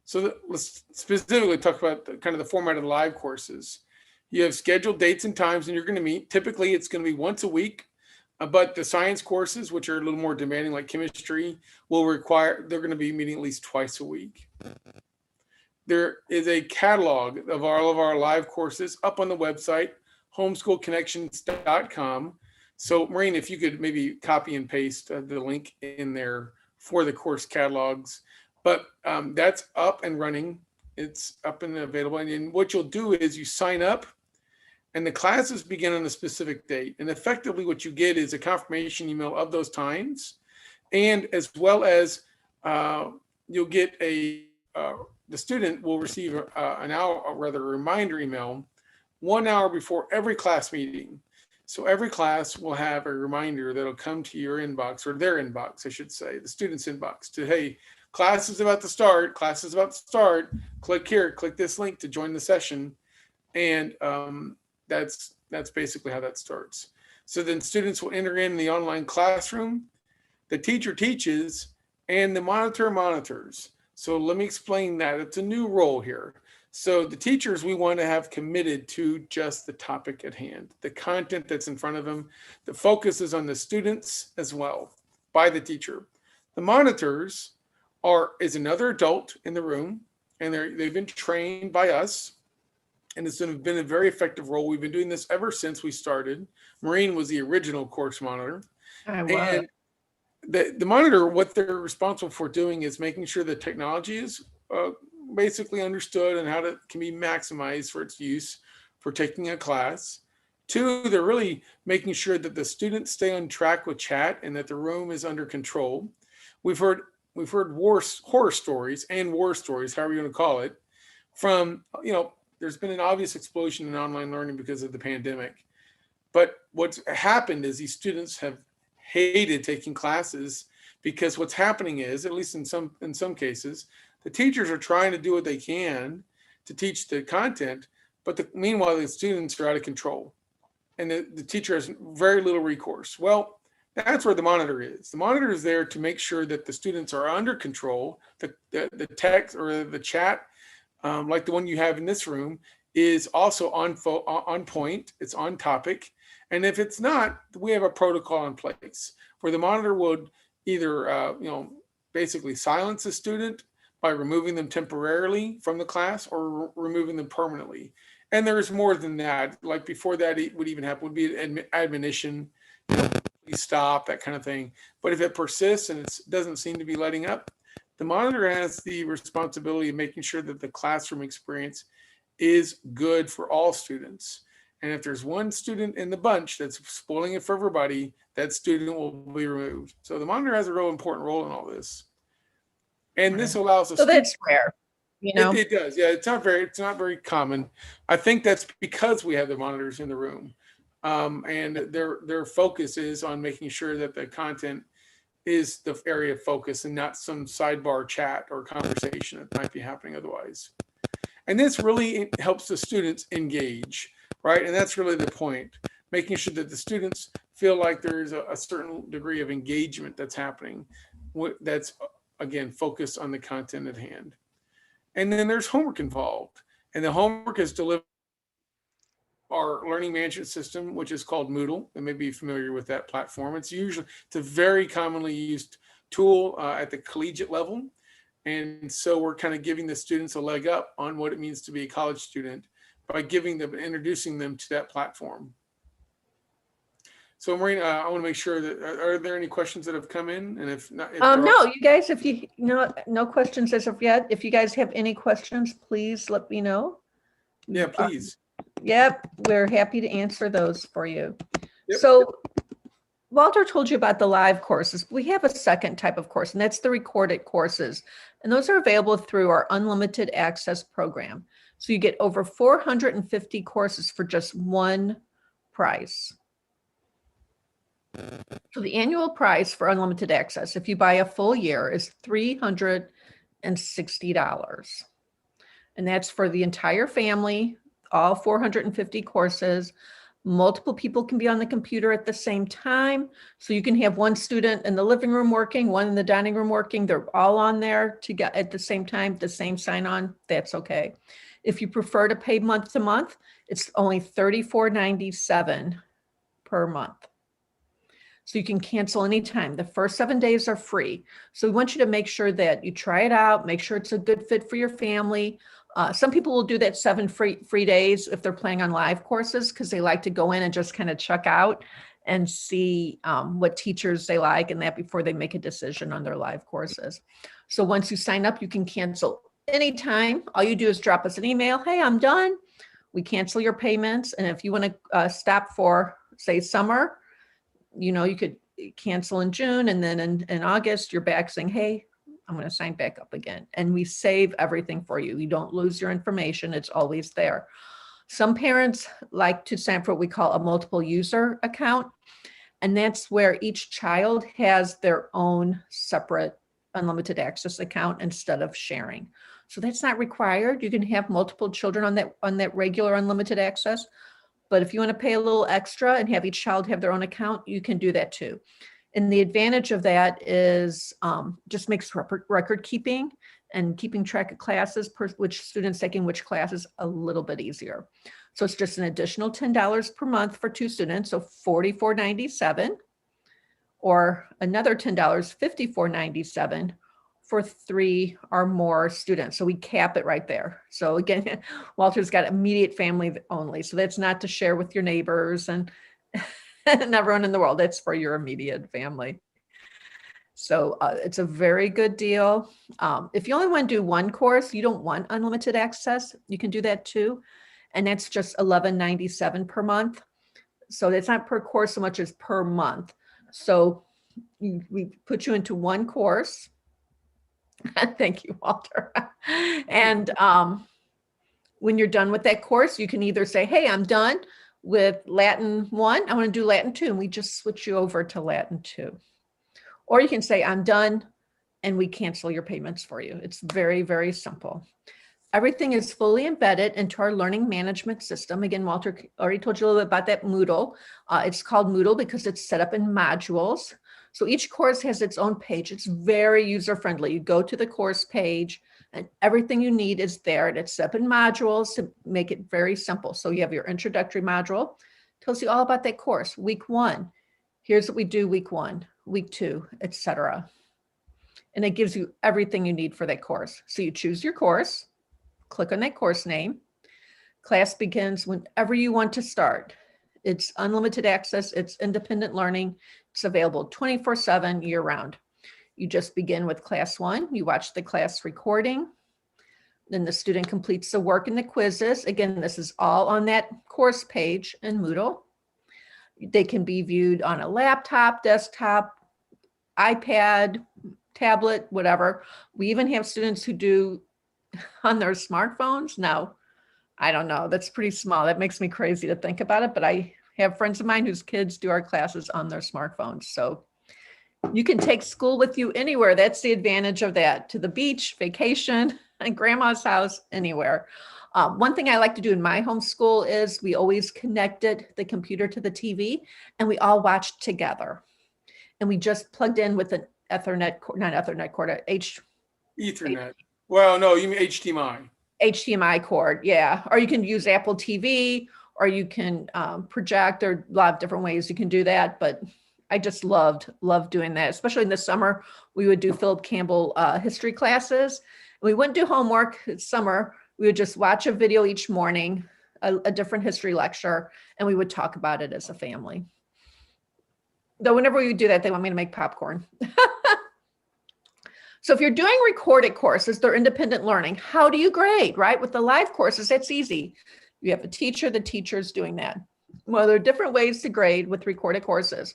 So let's specifically talk about kind of the format of the live courses. You have scheduled dates and times and you're going to meet. Typically it's going to be once a week, but the science courses, which are a little more demanding like chemistry, they're going to be meeting at least twice a week. There is a catalog of all of our live courses up on the website, homeschoolconnections.com. So Maureen, if you could maybe copy and paste the link in there for the course catalogs. But that's up and running. It's up and available. And what you'll do is you sign up and the classes begin on a specific date. And effectively what you get is a confirmation email of those times. And as well as you'll get the student will receive a reminder email 1 hour before every class meeting. So every class will have a reminder that'll come to your inbox, or their inbox, I should say, the student's inbox, to, hey, class is about to start, click here, click this link to join the session. And that's basically how that starts. So then students will enter in the online classroom, the teacher teaches, and the monitor monitors. So let me explain that. It's a new role here. So the teachers we want to have committed to just the topic at hand, the content that's in front of them. The focus is on the students as well by the teacher. The monitors is another adult in the room, and they've been trained by us, and it's been a very effective role. We've been doing this ever since we started. Maureen was the original course monitor. And the monitor, what they're responsible for doing is making sure the technology is basically understood and how it can be maximized for its use for taking a class. 2, they're really making sure that the students stay on track with chat and that the room is under control. We've heard horror stories and war stories, however you want to call it, from, there's been an obvious explosion in online learning because of the pandemic. But what's happened is these students have hated taking classes because what's happening is, at least in some cases, the teachers are trying to do what they can to teach the content, but meanwhile, the students are out of control and the teacher has very little recourse. Well, that's where the monitor is. The monitor is there to make sure that the students are under control. The text or the chat, like the one you have in this room, is also on point. It's on topic. And if it's not, we have a protocol in place where the monitor would either, basically silence a student by removing them temporarily from the class or removing them permanently. And there's more than that. Like before that would even happen would be an admonition, please stop, that kind of thing. But if it persists and it doesn't seem to be letting up, the monitor has the responsibility of making sure that the classroom experience is good for all students. And if there's one student in the bunch that's spoiling it for everybody, that student will be removed. So the monitor has a real important role in all this. And this allows us. So that's rare, It does, yeah. It's not very common. I think that's because we have the monitors in the room, and their focus is on making sure that the content is the area of focus and not some sidebar chat or conversation that might be happening otherwise. And this really helps the students engage, right? And that's really the point, making sure that the students feel like there's a certain degree of engagement that's happening. That's, again, focused on the content at hand. And then there's homework involved. And the homework is delivered our learning management system, which is called Moodle. And maybe you're familiar with that platform. It's a very commonly used tool at the collegiate level. And so we're kind of giving the students a leg up on what it means to be a college student by introducing them to that platform. So Maureen, I want to make sure that, are there any questions that have come in? And if not, no, you guys, if you no questions as of yet. If you guys have any questions, please let me know. Yeah, please. Yep, we're happy to answer those for you. Yep. So Walter told you about the live courses. We have a second type of course, and that's the recorded courses. And those are available through our Unlimited Access program. So you get over 450 courses for just one price. So the annual price for Unlimited Access, if you buy a full year, is $360. And that's for the entire family, all 450 courses. Multiple people can be on the computer at the same time. So you can have one student in the living room working, one in the dining room working. They're all on there to get at the same time, the same sign on. That's okay. If you prefer to pay month to month, it's only $34.97 per month. So you can cancel anytime. The first 7 days are free. So we want you to make sure that you try it out, make sure it's a good fit for your family. Some people will do that 7 free days if they're planning on live courses, because they like to go in and just kind of check out and see what teachers they like and that before they make a decision on their live courses. So once you sign up, you can cancel anytime. All you do is drop us an email. Hey, I'm done. We cancel your payments. And if you want to stop for, say, summer, you could cancel in June, and then in August, you're back saying, hey, I'm going to sign back up again. And we save everything for you. You don't lose your information. It's always there. Some parents like to sign up for what we call a multiple user account. And that's where each child has their own separate Unlimited Access account instead of sharing. So that's not required. You can have multiple children on that regular Unlimited Access. But if you want to pay a little extra and have each child have their own account, you can do that too. And the advantage of that is just makes record keeping and keeping track of classes, which students taking which classes, a little bit easier. So it's just an additional $10 per month for 2 students, so $44.97, or another $10, $54.97 for 3 or more students. So we cap it right there. So again, Walter's got immediate family only. So that's not to share with your neighbors and everyone in the world. That's for your immediate family. So it's a very good deal. If you only want to do one course, you don't want Unlimited Access, you can do that too. And that's just $11.97 per month. So that's not per course so much as per month. So we put you into one course. Thank you, Walter. And when you're done with that course, you can either say, hey, I'm done with Latin 1. I want to do Latin 2. And we just switch you over to Latin 2. Or you can say, I'm done, and we cancel your payments for you. It's very, very simple. Everything is fully embedded into our learning management system. Again, Walter already told you a little bit about that Moodle. It's called Moodle because it's set up in modules. So each course has its own page. It's very user-friendly. You go to the course page and everything you need is there. And it's set up in modules to make it very simple. So you have your introductory module, tells you all about that course. Week 1, here's what we do week 1, week 2, etc. And it gives you everything you need for that course. So you choose your course, click on that course name. Class begins whenever you want to start. It's Unlimited Access. It's independent learning. It's available 24/7 year round. You just begin with class 1. You watch the class recording. Then the student completes the work and the quizzes. Again, this is all on that course page in Moodle. They can be viewed on a laptop, desktop, iPad, tablet, whatever. We even have students who do on their smartphones. No, I don't know. That's pretty small. That makes me crazy to think about it, but I have friends of mine whose kids do our classes on their smartphones. So you can take school with you anywhere. That's the advantage of that. To the beach, vacation, and grandma's house, anywhere. One thing I like to do in my homeschool is we always connected the computer to the TV and we all watched together. And we just plugged in with an Ethernet, not Ethernet cord, Ethernet. Well, no, you mean HDMI. HDMI cord, yeah. Or you can use Apple TV or you can project. There are a lot of different ways you can do that, but I just loved doing that. Especially in the summer, we would do Philip Campbell history classes. We wouldn't do homework. It's summer. We would just watch a video each morning, a different history lecture, and we would talk about it as a family. Though whenever we would do that, they want me to make popcorn. So if you're doing recorded courses, they're independent learning. How do you grade, right? With the live courses, that's easy. You have a teacher, the teacher's doing that. Well, there are different ways to grade with recorded courses.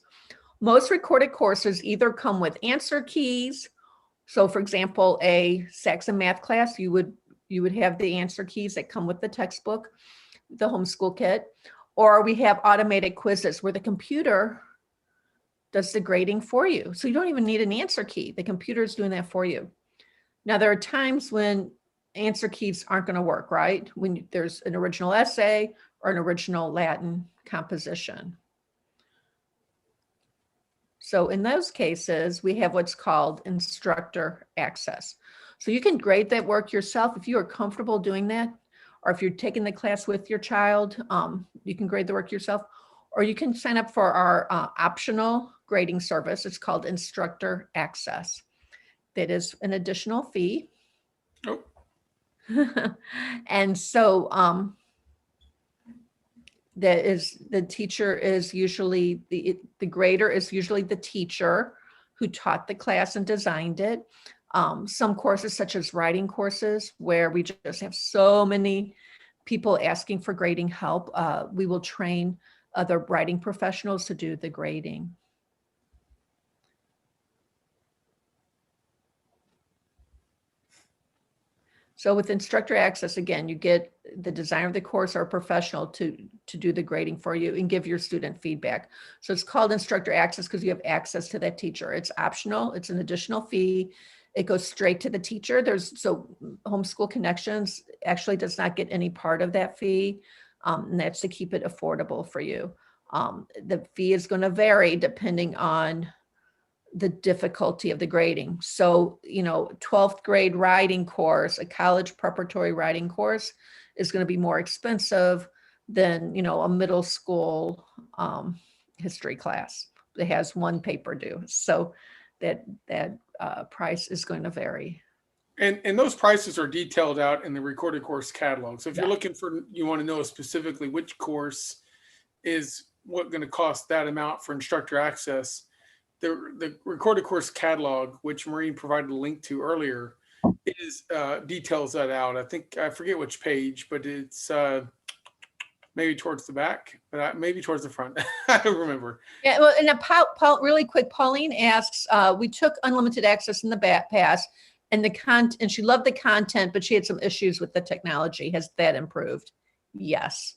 Most recorded courses either come with answer keys. So for example, a Saxon math class, you would have the answer keys that come with the textbook, the homeschool kit, or we have automated quizzes where the computer does the grading for you. So you don't even need an answer key. The computer is doing that for you. Now, there are times when answer keys aren't going to work, right? When there's an original essay or an original Latin composition. So in those cases, we have what's called Instructor Access. So you can grade that work yourself if you are comfortable doing that, or if you're taking the class with your child, you can grade the work yourself, or you can sign up for our optional grading service. It's called Instructor Access. That is an additional fee. Oh. And so that is, the teacher is usually, the grader is usually the teacher who taught the class and designed it. Some courses, such as writing courses, where we just have so many people asking for grading help, we will train other writing professionals to do the grading. So with Instructor Access, again, you get the designer of the course or a professional to do the grading for you and give your student feedback. So it's called Instructor Access because you have access to that teacher. It's optional. It's an additional fee. It goes straight to the teacher. So Homeschool Connections actually does not get any part of that fee. And that's to keep it affordable for you. The fee is going to vary depending on the difficulty of the grading. So, 12th grade writing course, a college preparatory writing course is going to be more expensive than, a middle school history class that has one paper due. So that price is going to vary. And those prices are detailed out in the recorded course catalog. So if you're looking you want to know specifically which course is going to cost that amount for Instructor Access, the recorded course catalog, which Maureen provided a link to earlier, details that out. I forget which page, but it's maybe towards the back, but maybe towards the front. I don't remember. Yeah, well, and really quick, Pauline asks, we took unlimited access in the past, and and she loved the content, but she had some issues with the technology. Has that improved? Yes.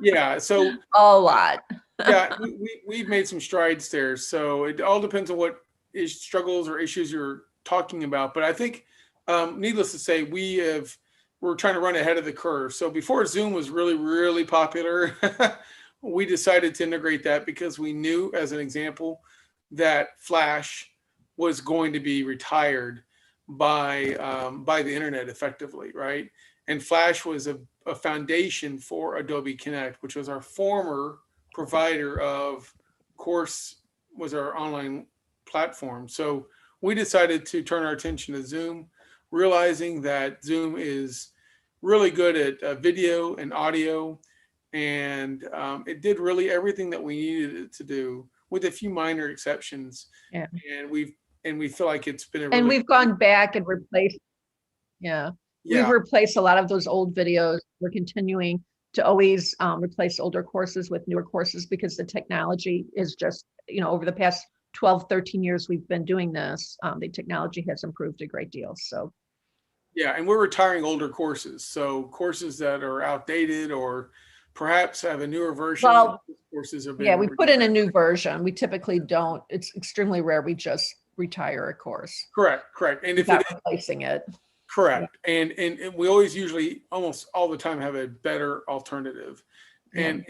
Yeah, so a lot. Yeah, we've made some strides there. So it all depends on what struggles or issues you're talking about. But I think, needless to say, we're trying to run ahead of the curve. So before Zoom was really, really popular, we decided to integrate that because we knew, as an example, that Flash was going to be retired by the internet effectively, right? And Flash was a foundation for Adobe Connect, which was our former provider of course, was our online platform. So we decided to turn our attention to Zoom, realizing that Zoom is really good at video and audio, and it did really everything that we needed it to do, with a few minor exceptions. Yeah. And we feel like it's been and we've gone back and replaced. Yeah. We've replaced a lot of those old videos. We're continuing to always replace older courses with newer courses because the technology is just, over the past 12, 13 years we've been doing this, the technology has improved a great deal. So yeah, and we're retiring older courses. So courses that are outdated or perhaps have a newer version. Well, courses are we put in a new version. We typically don't. It's extremely rare we just retire a course. Correct. And if without replacing it. Correct. Yeah. And we always usually almost all the time have a better alternative. And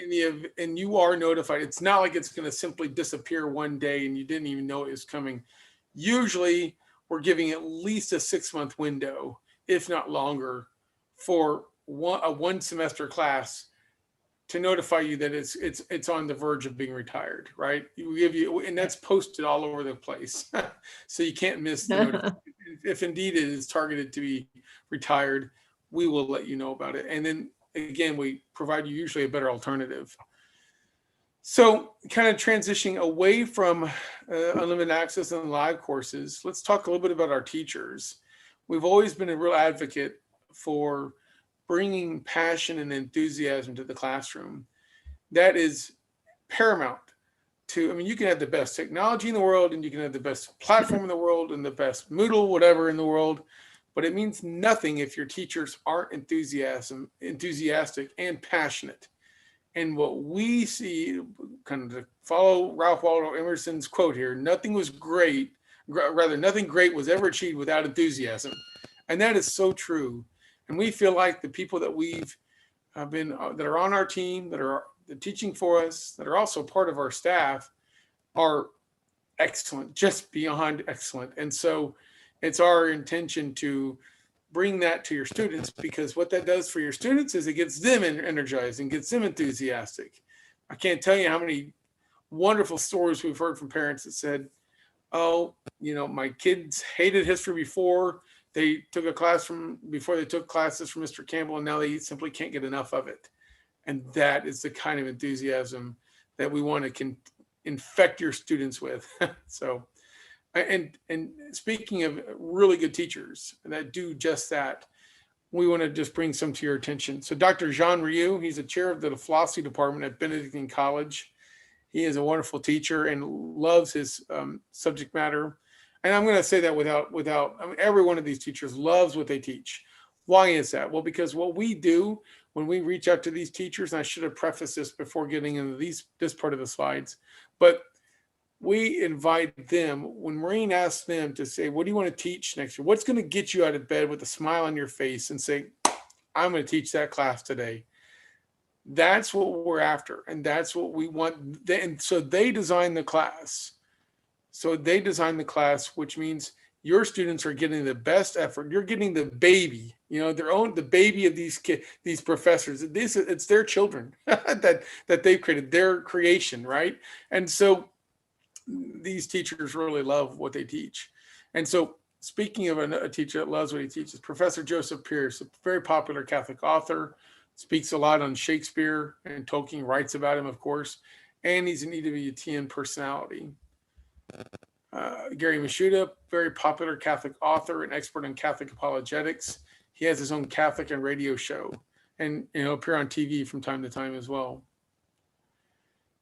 and you are notified. It's not like it's going to simply disappear one day and you didn't even know it was coming. Usually we're giving at least a 6-month window, if not longer, for a one semester class to notify you that it's on the verge of being retired, right? We give you, and that's posted all over the place, so you can't miss the notification. If indeed it is targeted to be retired, we will let you know about it. And then again, we provide you usually a better alternative. So kind of transitioning away from unlimited access and live courses, let's talk a little bit about our teachers. We've always been a real advocate for bringing passion and enthusiasm to the classroom. That is paramount to, I mean, you can have the best technology in the world and you can have the best platform in the world and the best Moodle, whatever in the world, but it means nothing if your teachers aren't enthusiastic and passionate. And what we see, kind of to follow Ralph Waldo Emerson's quote here, nothing great was ever achieved without enthusiasm. And that is so true. And we feel like the people that we've been, that are on our team, that are teaching for us, that are also part of our staff, are excellent, just beyond excellent. And so it's our intention to bring that to your students, because what that does for your students is it gets them energized and gets them enthusiastic. I can't tell you how many wonderful stories we've heard from parents that said, oh, you know, my kids hated history before. They took a class before they took classes from Mr. Campbell, and now they simply can't get enough of it. And that is the kind of enthusiasm that we want to infect your students with. So, and speaking of really good teachers that do just that, we want to just bring some to your attention. So Dr. Jean Ryu, he's the chair of the philosophy department at Benedictine College. He is a wonderful teacher and loves his subject matter. And I'm going to say that without, I mean, every one of these teachers loves what they teach. Why is that? Well, because what we do when we reach out to these teachers, and I should have prefaced this before getting into this part of the slides, but we invite them, when Maureen asks them to say, what do you want to teach next year? What's going to get you out of bed with a smile on your face and say, I'm going to teach that class today? That's what we're after. And that's what we want. And so they design the class. Which means your students are getting the best effort. You're getting the baby, the baby of these kids, these professors. It's their children that they've created, their creation, right? And so these teachers really love what they teach. And so speaking of a teacher that loves what he teaches, Professor Joseph Pierce, a very popular Catholic author, speaks a lot on Shakespeare and Tolkien, writes about him, of course, and he's an EWTN personality. Gary Mashuda, very popular Catholic author and expert on Catholic apologetics. He has his own Catholic and radio show and appear on TV from time to time as well.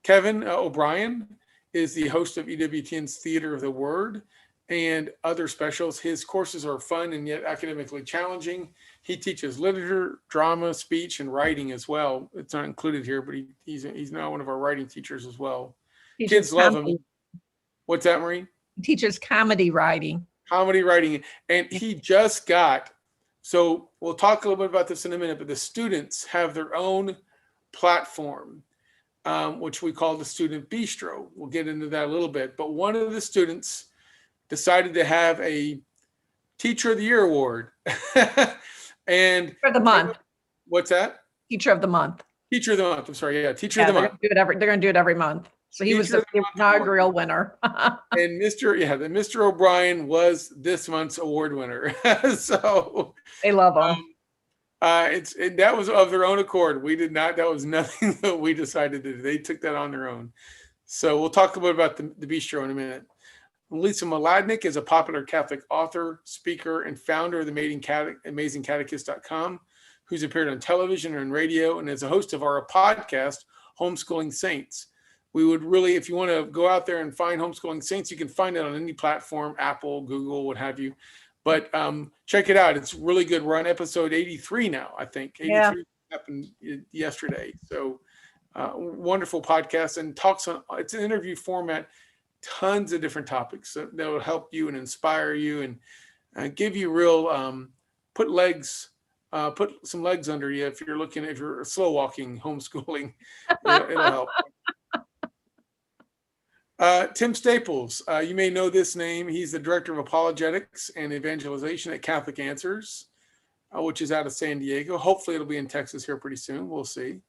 Kevin O'Brien is the host of EWTN's Theater of the Word and other specials. His courses are fun and yet academically challenging. He teaches literature, drama, speech, and writing as well. It's not included here, but he's now one of our writing teachers as well. Kids love him. What's that, Marie? He teaches comedy writing. And he just got, so we'll talk a little bit about this in a minute, but the students have their own platform, which we call the Student Bistro. We'll get into that a little bit. But one of the students decided to have a Teacher of the Year award. And for the month. What's that? Teacher of the month. Teacher of the month. I'm sorry. Yeah, Teacher of the month. They're going to do it every month. So he was the inaugural winner. And Mr. O'Brien was this month's award winner. So they love him. That was of their own accord. We did not. That was nothing that we decided to do. They took that on their own. So we'll talk a bit about the Bistro in a minute. Lisa Mladinich is a popular Catholic author, speaker, and founder of the AmazingCatechist.com, who's appeared on television and radio, and is a host of our podcast, Homeschooling Saints. We would really, if you want to go out there and find Homeschooling Saints, you can find it on any platform, Apple, Google, what have you. But check it out. It's really good. We're on episode 83 now, I think. 83 happened yesterday. So wonderful podcast, and it's an interview format, tons of different topics that will help you and inspire you and give you real, put some legs under you if you're slow walking homeschooling. It'll help. Tim Staples, you may know this name. He's the Director of Apologetics and Evangelization at Catholic Answers, which is out of San Diego. Hopefully it'll be in Texas here pretty soon. We'll see.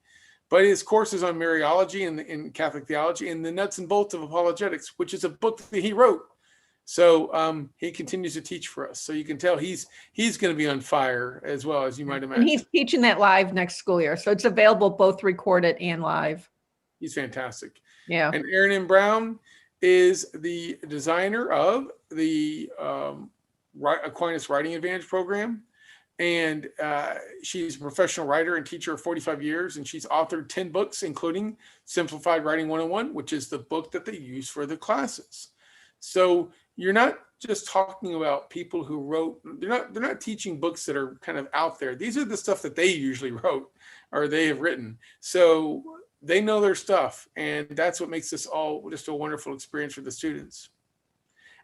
but his courses on Mariology and Catholic theology and the nuts and bolts of apologetics, which is a book that he wrote. So he continues to teach for us. So you can tell he's going to be on fire as well, as you might imagine. And he's teaching that live next school year. So it's available both recorded and live. He's fantastic. Yeah. And Erin M. Brown is the designer of the Aquinas Writing Advantage program. And she's a professional writer and teacher of 45 years. And she's authored 10 books, including Simplified Writing 101, which is the book that they use for the classes. So you're not just talking about people who wrote, they're not teaching books that are kind of out there. These are the stuff that they usually wrote or they have written. So they know their stuff. And that's what makes this all just a wonderful experience for the students.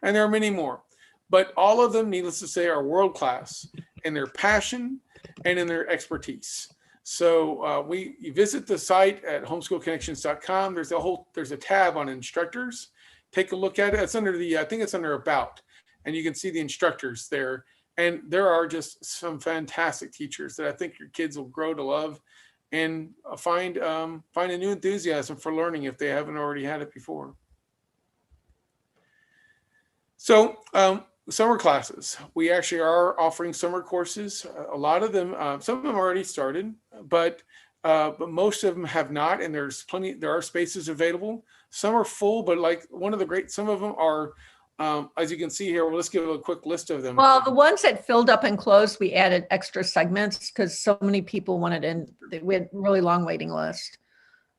And there are many more, but all of them, needless to say, are world-class in their passion and in their expertise. So you visit the site at homeschoolconnections.com. There's a tab on instructors. Take a look at it. It's under I think it's under About, and you can see the instructors there. And there are just some fantastic teachers that I think your kids will grow to love and find a new enthusiasm for learning if they haven't already had it before. So summer classes. We actually are offering summer courses. A lot of them, some of them already started, but most of them have not. And there are spaces available. Some are full, but some of them are, as you can see here, let's give a quick list of them. Well, the ones that filled up and closed, we added extra segments because so many people wanted in. We had a really long waiting list.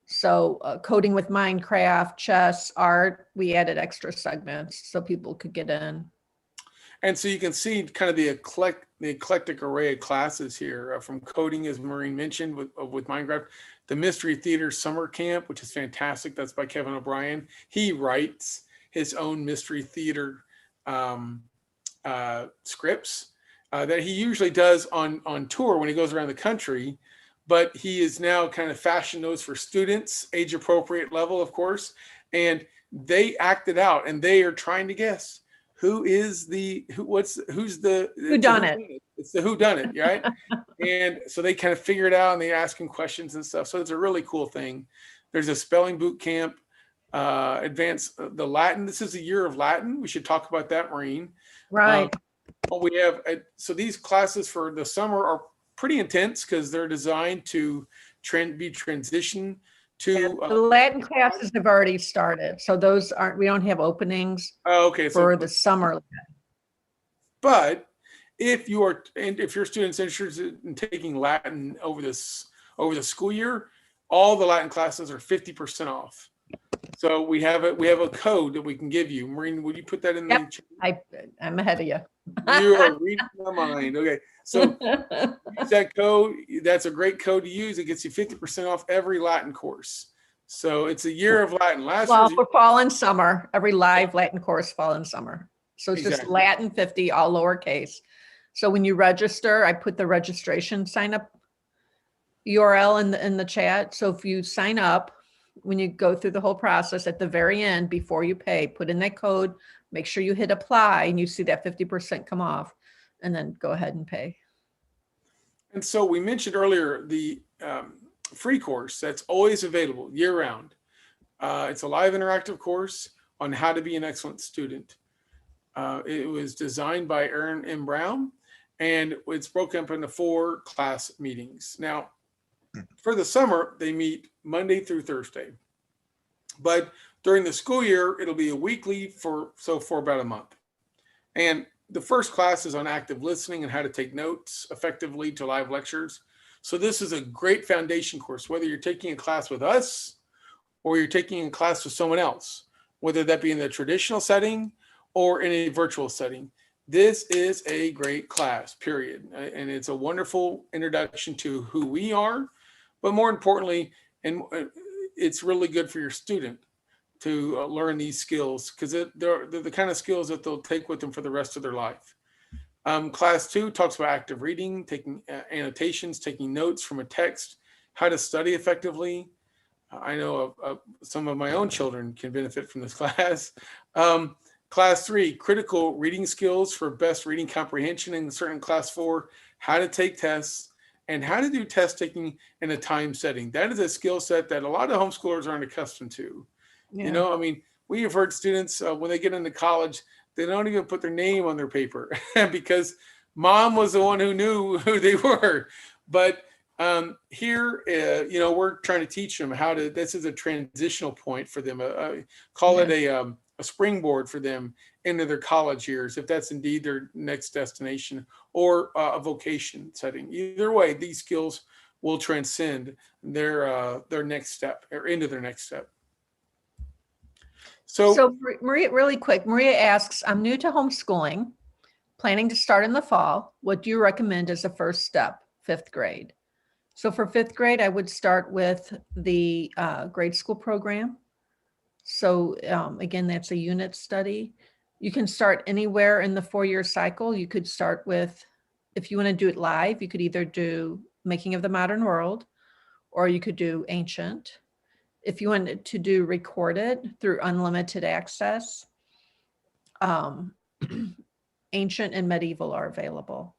So coding with Minecraft, chess, art, we added extra segments so people could get in. And so you can see kind of the eclectic array of classes here, from coding, as Maureen mentioned, with Minecraft, the Mystery Theater Summer Camp, which is fantastic. That's by Kevin O'Brien. He writes his own Mystery Theater scripts that he usually does on tour when he goes around the country. But he is now kind of fashioned those for students, age appropriate level, of course. And they act it out, and they are trying to guess who's the whodunit. It's the whodunit, right? And so they kind of figure it out, and they ask him questions and stuff. So it's a really cool thing. There's a spelling boot camp, the Latin. This is a year of Latin. We should talk about that, Maureen. Right. We have so these classes for the summer are pretty intense because they're designed to be transition to the Latin classes have already started, so we don't have openings for the summer. But if your student's interested in taking Latin over the school year, all the Latin classes are 50% off. So we have a code that we can give you. Maureen, would you put that in the chat? I'm ahead of you. You are reading my mind. Okay. So use that code. That's a great code to use. It gets you 50% off every Latin course. So it's a year of Latin. For fall and summer, every live Latin course, fall and summer. So it's just Latin 50, all lowercase. So when you register, I put the registration sign up URL in the chat. So if you sign up, when you go through the whole process, at the very end, before you pay, put in that code, make sure you hit apply, and you see that 50% come off, and then go ahead and pay. And so we mentioned earlier the free course that's always available year round. It's a live interactive course on how to be an excellent student. It was designed by Erin M. Brown, and it's broken up into 4 class meetings. Now, for the summer, they meet Monday through Thursday. But during the school year, it'll be a weekly for about a month. And the first class is on active listening and how to take notes effectively to live lectures. So this is a great foundation course, whether you're taking a class with us or you're taking a class with someone else, whether that be in the traditional setting or in a virtual setting. This is a great class, period. And it's a wonderful introduction to who we are, but more importantly, and it's really good for your student to learn these skills, because they're the kind of skills that they'll take with them for the rest of their life. Class 2 talks about active reading, taking annotations, taking notes from a text, how to study effectively. I know some of my own children can benefit from this class. Class 3, critical reading skills for best reading comprehension, and certain class 4, how to take tests and how to do test taking in a time setting. That is a skill set that a lot of homeschoolers aren't accustomed to. You know, I mean, we have heard students when they get into college, they don't even put their name on their paper because mom was the one who knew who they were. But here, you know, we're trying to teach them how to, this is a transitional point for them. Call it a springboard for them into their college years, if that's indeed their next destination, or a vocation setting. Either way, these skills will transcend their next step, or into their next step. So Maria, really quick, Maria asks, I'm new to homeschooling, planning to start in the fall. What do you recommend as a first step, 5th grade? So for 5th grade, I would start with the grade school program. So again, that's a unit study. You can start anywhere in the 4-year cycle. You could start with, if you want to do it live, you could either do Making of the Modern World, or you could do Ancient. If you wanted to do recorded through Unlimited Access, Ancient and Medieval are available.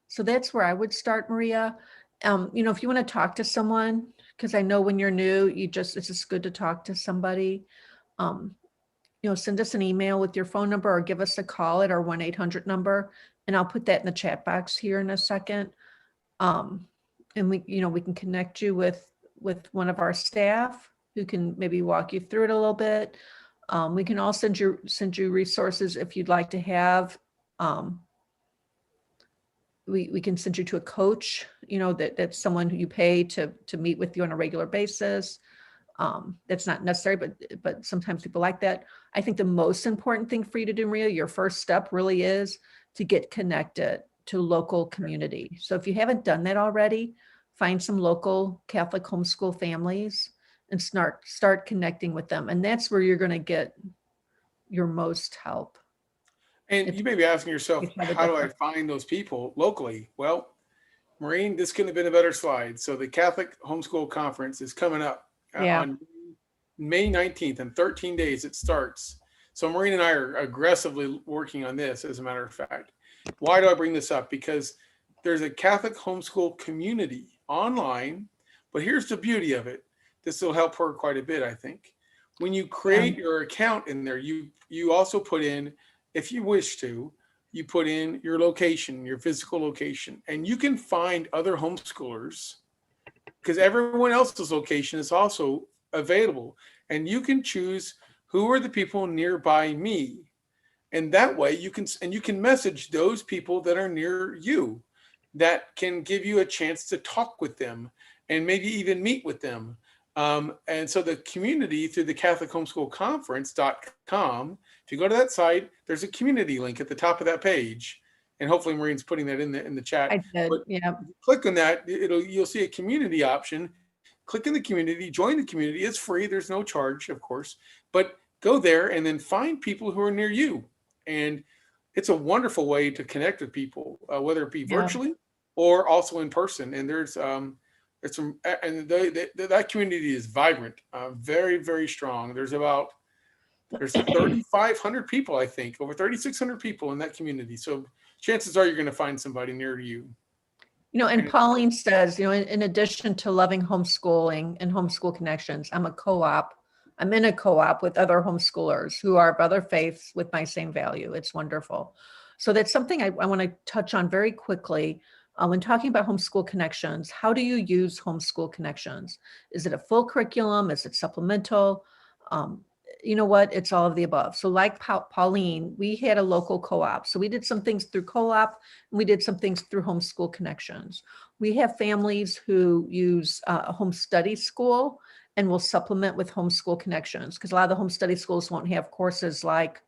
So that's where I would start, Maria. You know, if you want to talk to someone, because I know when you're new, it's just good to talk to somebody. You know, send us an email with your phone number or give us a call at our 1-800 number, and I'll put that in the chat box here in a second. And we can connect you with one of our staff who can maybe walk you through it a little bit. We can all send you resources if you'd like to have. We can send you to a coach, you know, that's someone who you pay to meet with you on a regular basis. That's not necessary, but sometimes people like that. I think the most important thing for you to do, Maria, your first step really is to get connected to local community. So if you haven't done that already, find some local Catholic homeschool families and start connecting with them. And that's where you're going to get your most help. And you may be asking yourself, how do I find those people locally? Well, Maureen, this couldn't have been a better slide. So the Catholic Homeschool Conference is coming up on May 19th. In 13 days, it starts. So Maureen and I are aggressively working on this, as a matter of fact. Why do I bring this up? Because there's a Catholic homeschool community online, but here's the beauty of it. This will help her quite a bit, I think. When you create your account in there, you also put in, if you wish to, you put in your location, your physical location, and you can find other homeschoolers because everyone else's location is also available. And you can choose who are the people nearby me. And that way you can message those people that are near you that can give you a chance to talk with them and maybe even meet with them. And so the community through the Catholic Homeschool Conference.com, if you go to that site, there's a community link at the top of that page. And hopefully Maureen's putting that in the chat. I did, but click on that, you'll see a community option. Click in the community, join the community. It's free, there's no charge, of course. But go there and then find people who are near you. And it's a wonderful way to connect with people, whether it be virtually or also in person. And there's some, and that community is vibrant, very, very strong. There's 3,500 people, I think, over 3,600 people in that community. So chances are you're going to find somebody near you. You know, and Pauline says, you know, in addition to loving homeschooling and Homeschool Connections, I'm in a co-op with other homeschoolers who are of other faiths with my same value. It's wonderful. So that's something I want to touch on very quickly. When talking about Homeschool Connections, how do you use Homeschool Connections? Is it a full curriculum? Is it supplemental? You know what? It's all of the above. So like Pauline, we had a local co-op. So we did some things through co-op and we did some things through Homeschool Connections. We have families who use a home study school and will supplement with Homeschool Connections because a lot of the home study schools won't have courses like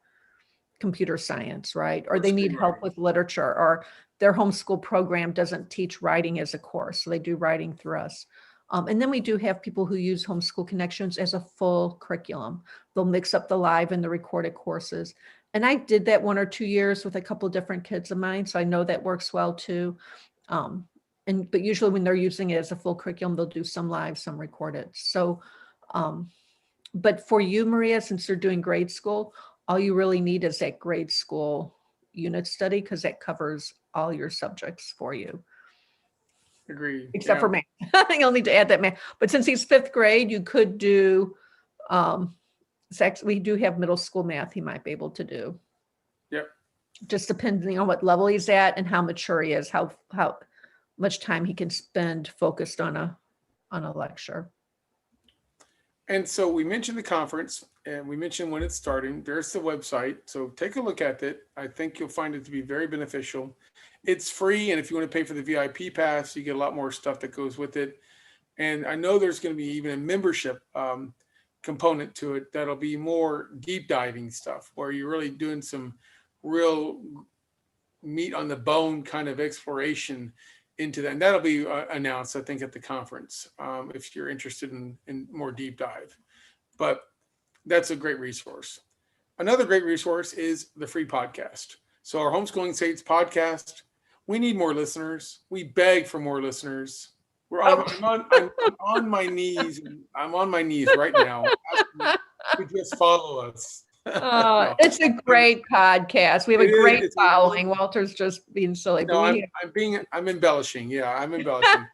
computer science, right? Or they need help with literature, or their homeschool program doesn't teach writing as a course. So they do writing through us. And then we do have people who use Homeschool Connections as a full curriculum. They'll mix up the live and the recorded courses. And I did that 1 or 2 years with a couple of different kids of mine. So I know that works well too. But usually when they're using it as a full curriculum, they'll do some live, some recorded. So, but for you, Maria, since you're doing grade school, all you really need is that grade school unit study because that covers all your subjects for you. Agreed. Except for math. You'll need to add that math. But since he's 5th grade, you could do, we do have middle school math he might be able to do. Yep. Just depending on what level he's at and how mature he is, how much time he can spend focused on a lecture. And so we mentioned the conference and we mentioned when it's starting. There's the website. So take a look at it. I think you'll find it to be very beneficial. It's free. And if you want to pay for the VIP pass, you get a lot more stuff that goes with it. And I know there's going to be even a membership component to it that'll be more deep diving stuff where you're really doing some real meat on the bone kind of exploration into that. And that'll be announced, I think, at the conference if you're interested in more deep dive. But that's a great resource. Another great resource is the free podcast. So our Homeschooling Saints podcast, we need more listeners. We beg for more listeners. I'm on my knees. I'm on my knees right now. To just follow us. No. It's a great podcast. We have a great following. Walter's just being silly. No, I'm embellishing. Yeah, I'm embellishing.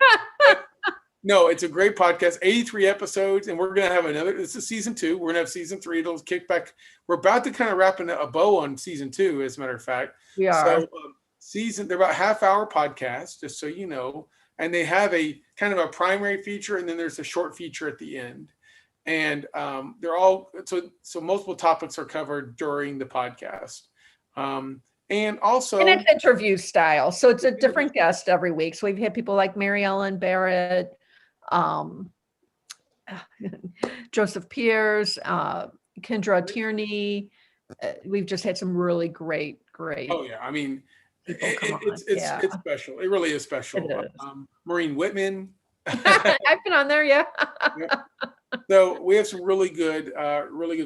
No, it's a great podcast. 83 episodes, and we're gonna have another. This is season 2. We're gonna have season 3. It'll kick back. We're about to kind of wrap a bow on season 2, as a matter of fact. We are. So they're about half-hour podcasts, just so you know, and they have a kind of a primary feature, and then there's a short feature at the end. And they're all so multiple topics are covered during the podcast. And also, and it's interview style. So it's a different guest every week. So we've had people like Mary Ellen Barrett, Joseph Pierce, Kendra Tierney. We've just had some really great. Oh yeah, I mean, it's special. It really is special. It is. Maureen Whitman. I've been on there, yeah. So we have some really good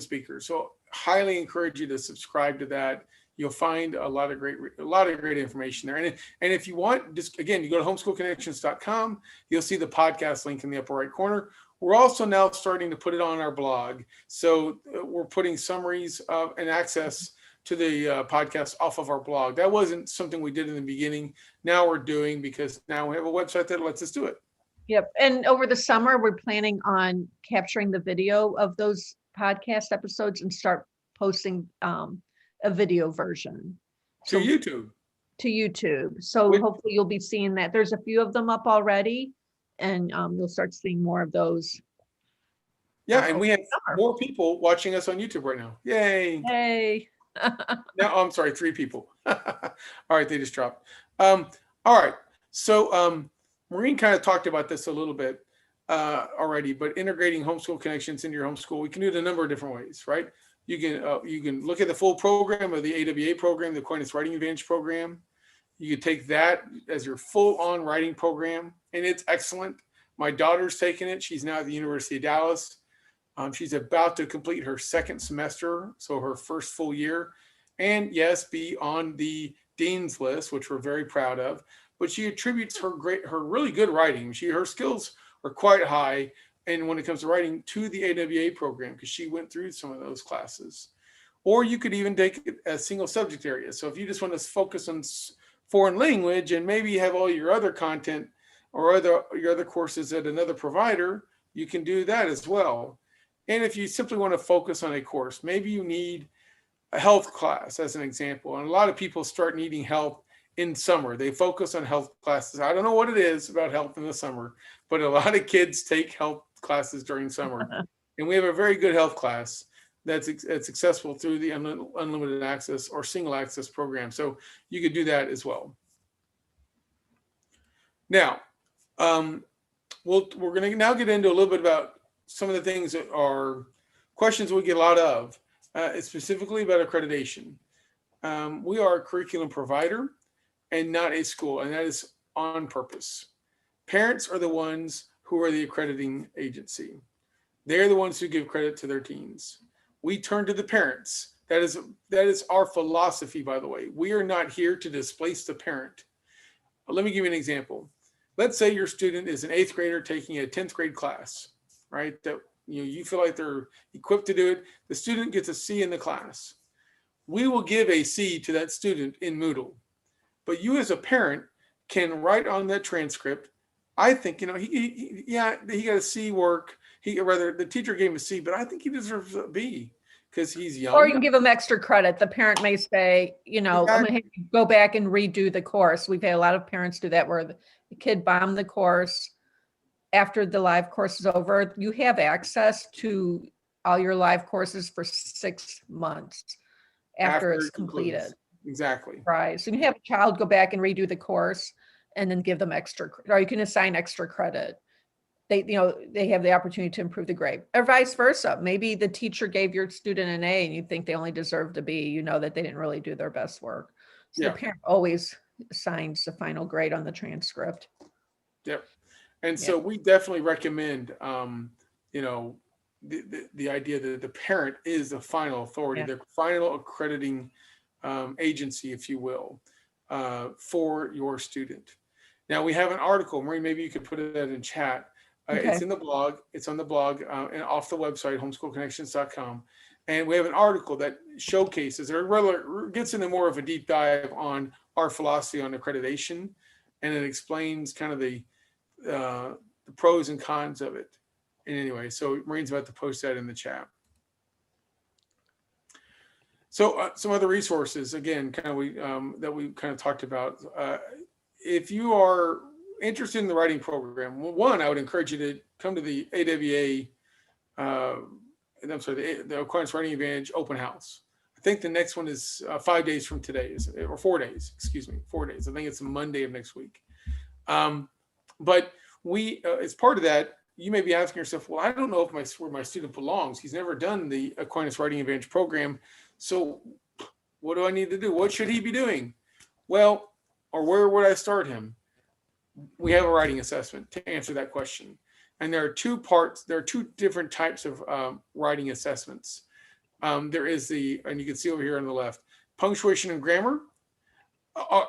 speakers. So highly encourage you to subscribe to that. You'll find a lot of great information there. And if you want, just again, you go to homeschoolconnections.com. You'll see the podcast link in the upper right corner. We're also now starting to put it on our blog. So we're putting summaries and access to the podcast off of our blog. That wasn't something we did in the beginning. Now we're doing because now we have a website that lets us do it. Yep. And over the summer, we're planning on capturing the video of those podcast episodes and start posting a video version to YouTube. So hopefully you'll be seeing that. There's a few of them up already, and you'll start seeing more of those. Yeah, and we have more people watching us on YouTube right now. Yay! Hey. Now, I'm sorry, 3 people. All right, they just dropped. All right, so Maureen kind of talked about this a little bit already, but integrating Homeschool Connections into your homeschool, we can do it a number of different ways, right? You can look at the full program of the AWA program, the Aquinas Writing Advantage program. You could take that as your full-on writing program, and it's excellent. My daughter's taking it. She's now at the University of Dallas. She's about to complete her 2nd semester, so her first full year, and yes, be on the Dean's list, which we're very proud of. But she attributes her really good writing. Her skills are quite high, and when it comes to writing, to the AWA program because she went through some of those classes. Or you could even take it as single subject areas. So if you just want to focus on foreign language and maybe have all your other content or your other courses at another provider, you can do that as well. And if you simply want to focus on a course, maybe you need a health class as an example. And a lot of people start needing help in summer. They focus on health classes. I don't know what it is about health in the summer, but a lot of kids take health classes during summer. And we have a very good health class that's accessible through the unlimited access or single access program. So you could do that as well. Now, we're going to now get into a little bit about some of the things that are questions we get a lot of, specifically about accreditation. We are a curriculum provider and not a school, and that is on purpose. Parents are the ones who are the accrediting agency. They're the ones who give credit to their teens. We turn to the parents. That is our philosophy, by the way. We are not here to displace the parent. Let me give you an example. Let's say your student is an 8th grader taking a 10th grade class, right? That you feel like they're equipped to do it. The student gets a C in the class. We will give a C to that student in Moodle. But you as a parent can write on that transcript I think, he got a C work. The teacher gave him a C, but I think he deserves a B because he's young. Or you can give them extra credit. The parent may say, I'm going to go back and redo the course. We've had a lot of parents do that where the kid bombed the course. After the live course is over, you have access to all your live courses for 6 months after it's completed. Exactly. Right. So you can have a child go back and redo the course and then give them extra, or you can assign extra credit. They have the opportunity to improve the grade, or vice versa. Maybe the teacher gave your student an A and you think they only deserved a B. You know that they didn't really do their best work. So the parent always assigns the final grade on the transcript. Yep. And so we definitely recommend, the idea that the parent is the final authority, the final accrediting agency, if you will, for your student. Now we have an article, Maureen, maybe you could put it in chat. It's in the blog. It's on the blog and off the website, homeschoolconnections.com. And we have an article that showcases or gets into more of a deep dive on our philosophy on accreditation. And it explains kind of the pros and cons of it. And anyway, so Maureen's about to post that in the chat. So some other resources, again, that we kind of talked about. If you are interested in the writing program, one, I would encourage you to come to the AWA, the Aquinas Writing Advantage Open House. I think the next one is 5 days from today, or 4 days, 4 days. I think it's Monday of next week. But we, as part of that, you may be asking yourself, well, I don't know where my student belongs. He's never done the Aquinas Writing Advantage program. So what do I need to do? What should he be doing? Well, or where would I start him? We have a writing assessment to answer that question. And there are two different types of writing assessments. There is and you can see over here on the left, punctuation and grammar.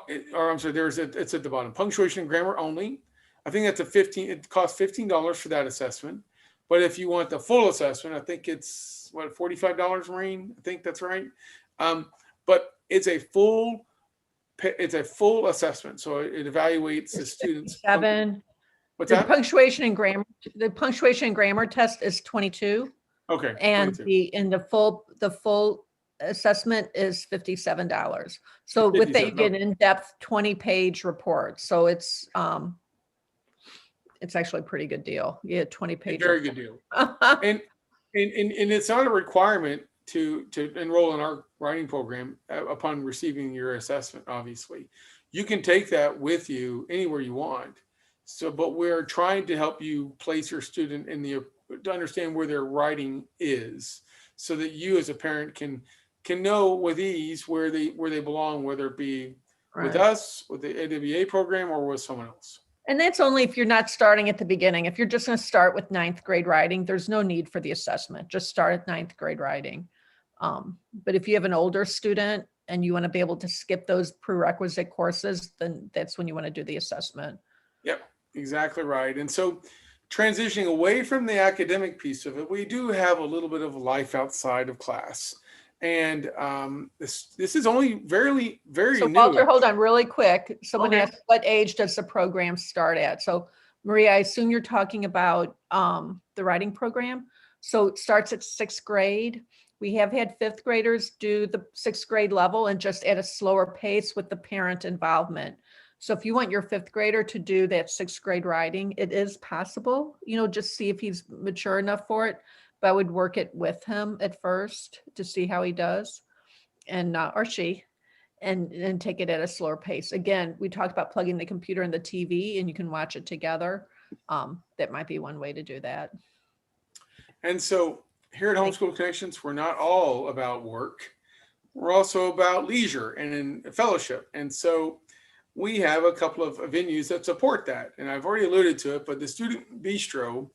It's at the bottom, punctuation and grammar only. I think that's it costs $15 for that assessment. But if you want the full assessment, I think it's $45, Maureen? I think that's right. But it's a full assessment. So it evaluates the students. What's that? Punctuation and grammar. The punctuation and grammar test is 22. Okay. And 22. the full assessment is $57. So with that, you get an in-depth 20-page report. So it's actually a pretty good deal. You get 20 pages. Very good deal. and it's not a requirement to enroll in our writing program upon receiving your assessment. Obviously, you can take that with you anywhere you want. So, but we're trying to help you place your student to understand where their writing is, so that you as a parent can know with ease where they belong, whether it be with us, with the AWA program, or with someone else. And that's only if you're not starting at the beginning. If you're just going to start with 9th grade writing, there's no need for the assessment. Just start at 9th grade writing. But if you have an older student and you want to be able to skip those prerequisite courses, then that's when you want to do the assessment. Yep, exactly right. And so transitioning away from the academic piece of it, we do have a little bit of life outside of class. And this is only very so new. Walter, hold on really quick. Someone asked, what age does the program start at? So Maria, I assume you're talking about the writing program. So it starts at 6th grade. We have had 5th graders do the 6th grade level and just at a slower pace with the parent involvement. So if you want your 5th grader to do that 6th grade writing, it is possible, just see if he's mature enough for it. But I would work it with him at first to see how he does, and or she, and take it at a slower pace. Again, we talked about plugging the computer in the TV and you can watch it together. That might be one way to do that. And so here at Homeschool Connections, we're not all about work. We're also about leisure and in fellowship. And so we have a couple of venues that support that. And I've already alluded to it, but the Student Bistro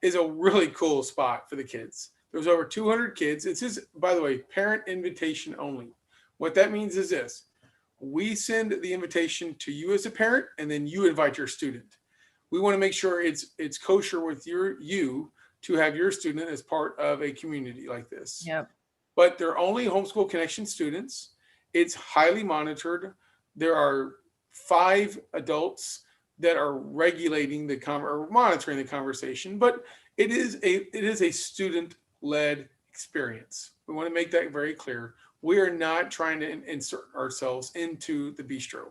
is a really cool spot for the kids. There's over 200 kids. It's just, by the way, parent invitation only. What that means is this: we send the invitation to you as a parent, and then you invite your student. We want to make sure it's kosher with you to have your student as part of a community like this. Yep. But they're only Homeschool Connection students. It's highly monitored. There are 5 adults that are regulating or monitoring the conversation, but it is a student-led experience. We want to make that very clear. We are not trying to insert ourselves into the bistro.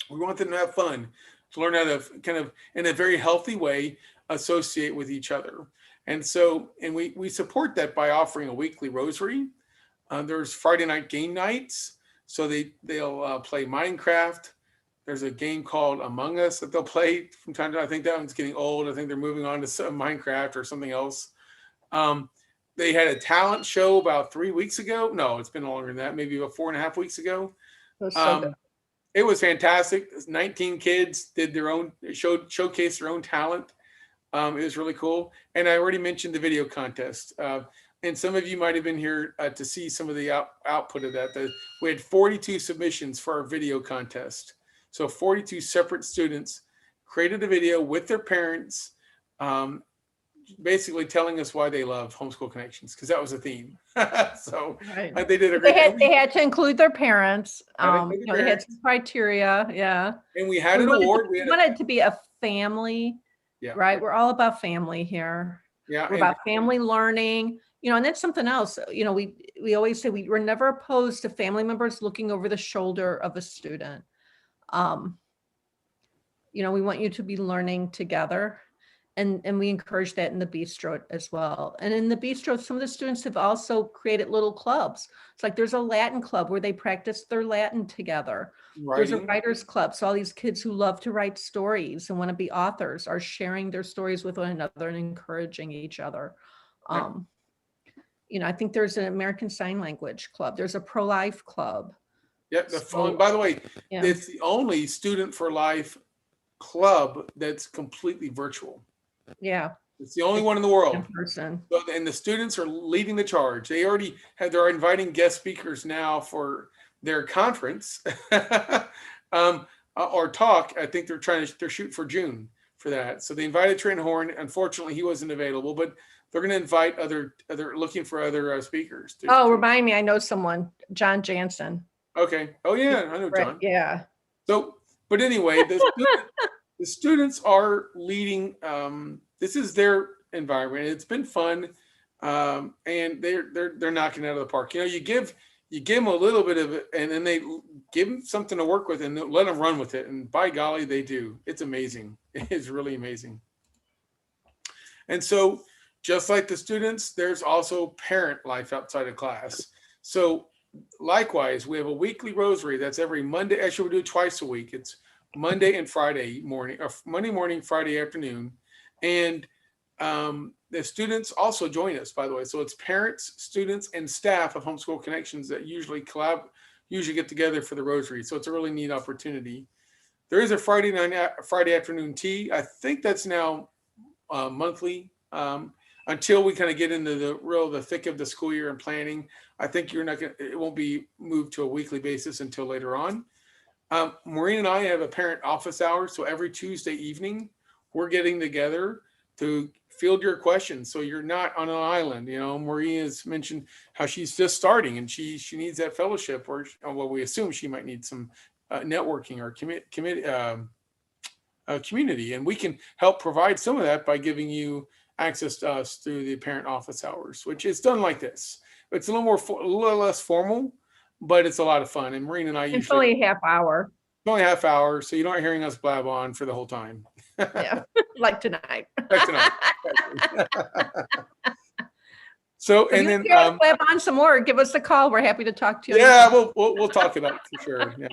We want them to have fun, to learn how to kind of, in a very healthy way, associate with each other. And so, and we support that by offering a weekly rosary. There's Friday night game nights. So they'll play Minecraft. There's a game called Among Us that they'll play from time to time. I think that one's getting old. I think they're moving on to Minecraft or something else. They had a talent show about 3 weeks ago. No, it's been longer than that. Maybe about 4.5 weeks ago. It was fantastic. 19 kids did their own, showcased their own talent. It was really cool. And I already mentioned the video contest. And some of you might have been here to see some of the output of that. We had 42 submissions for our video contest. So 42 separate students created a video with their parents, basically telling us why they love Homeschool Connections, because that was a theme. So right. They did a great. They had to include their parents. They had some criteria. Yeah. And we had an award. We wanted it to be a family. Yeah. Right. We're all about family here. Yeah. We're about family learning. And that's something else. We always say we're never opposed to family members looking over the shoulder of a student. We want you to be learning together. And we encourage that in the bistro as well. And in the bistro, some of the students have also created little clubs. It's like there's a Latin club where they practice their Latin together. There's a writers club. So all these kids who love to write stories and want to be authors are sharing their stories with one another and encouraging each other. I think there's an American Sign Language club. There's a pro-life club. Yep. By the way, it's the only Student for Life club that's completely virtual. Yeah. It's the only one in the world. In person. And the students are leading the charge. They're inviting guest speakers now for their conference or talk. I think they're shooting for June for that. So they invited Trent Horn. Unfortunately, he wasn't available, but they're going to invite they're looking for other speakers. Remind me, I know someone, John Jansen. Okay. Oh yeah, I know John. Yeah. So, but anyway, the students are leading. This is their environment. It's been fun, and they're knocking it out of the park. You give them a little bit of it, and then they give them something to work with, and let them run with it. And by golly, they do. It's amazing. It's really amazing. And so, just like the students, there's also parent life outside of class. So, likewise, we have a weekly rosary. That's every Monday. Actually, we do it twice a week. It's Monday and Friday morning, or Monday morning, Friday afternoon. And the students also join us, by the way. So it's parents, students, and staff of Homeschool Connections that usually get together for the rosary. So it's a really neat opportunity. There is a Friday afternoon tea. I think that's now monthly until we kind of get into the thick of the school year and planning. I think it won't be moved to a weekly basis until later on. Maureen and I have a parent office hour. So every Tuesday evening, we're getting together to field your questions. So you're not on an island. Maureen has mentioned how she's just starting and she needs that fellowship, or we assume she might need some networking or community. And we can help provide some of that by giving you access to us through the parent office hours, which is done like this. It's a little less formal, but it's a lot of fun. And Maureen and I it's only a half hour. It's only a half hour, so you're not hearing us blab on for the whole time. Yeah, like tonight. So, and then blab on some more. Give us a call. We're happy to talk to you. Yeah, we'll talk about it for sure. Yeah.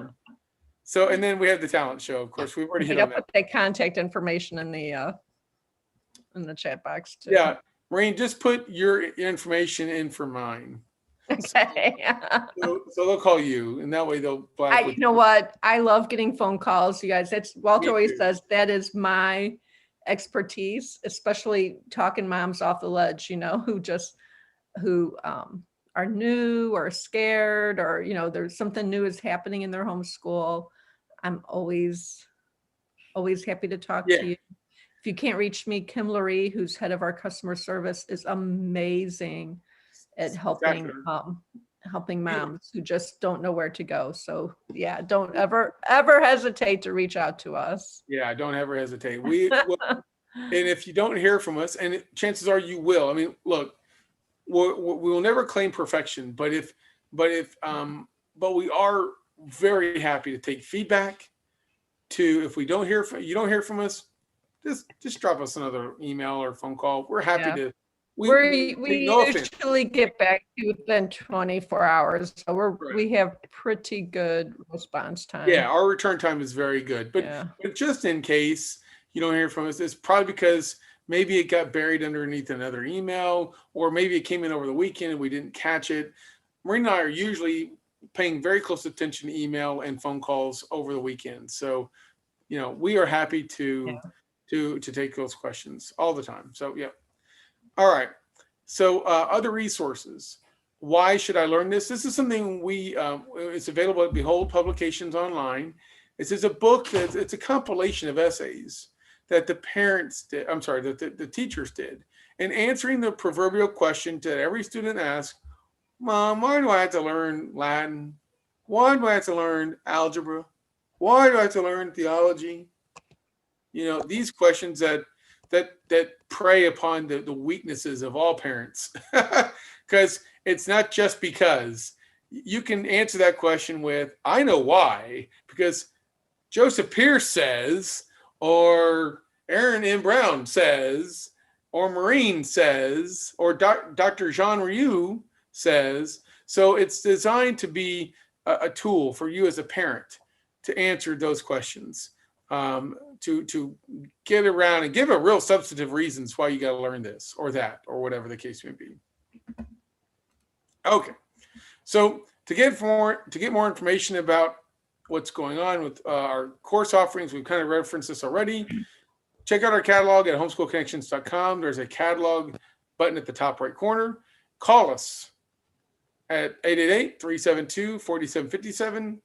So, and then we have the talent show. Of course, we've already hit on that. Put that contact information in the chat box too. Yeah, Maureen, just put your information in for mine. Okay. So they'll call you, and that way they'll. You know what? I love getting phone calls, you guys. That's Walter always says that is my expertise, especially talking moms off the ledge. Who are new or scared, or there's something new is happening in their homeschool. I'm always happy to talk to you. If you can't reach me, Kim Lurie, who's head of our customer service, is amazing at helping helping moms who just don't know where to go. So yeah, don't ever hesitate to reach out to us. Yeah, don't ever hesitate. And if you don't hear from us, and chances are you will. I mean, look, we will never claim perfection, but we are very happy to take feedback. If we don't hear from us, just drop us another email or phone call. We're happy to. We usually get back to you within 24 hours, so we have pretty good response time. Yeah, our return time is very good, but just in case you don't hear from us, it's probably because maybe it got buried underneath another email, or maybe it came in over the weekend and we didn't catch it. Maureen and I are usually paying very close attention to email and phone calls over the weekend, so we are happy to take those questions all the time. So yeah. All right. So other resources. Why should I learn this? This is something it's available at Behold Publications online. This is a book it's a compilation of essays that the parents did. I'm sorry, that the teachers did. And answering the proverbial question that every student asks, Mom, why do I have to learn Latin? Why do I have to learn algebra? Why do I have to learn theology? These questions that prey upon the weaknesses of all parents, because it's not just because. You can answer that question with, I know why, because Joseph Pierce says, or Aaron M. Brown says, or Maureen says, or Dr. Jean Ryu says. So it's designed to be a tool for you as a parent to answer those questions. To get around and give a real substantive reasons why you got to learn this or that or whatever the case may be. Okay, so to get more information about what's going on with our course offerings, we've kind of referenced this already. Check out our catalog at homeschoolconnections.com. There's a catalog button at the top right corner. Call us at 888-372-4757.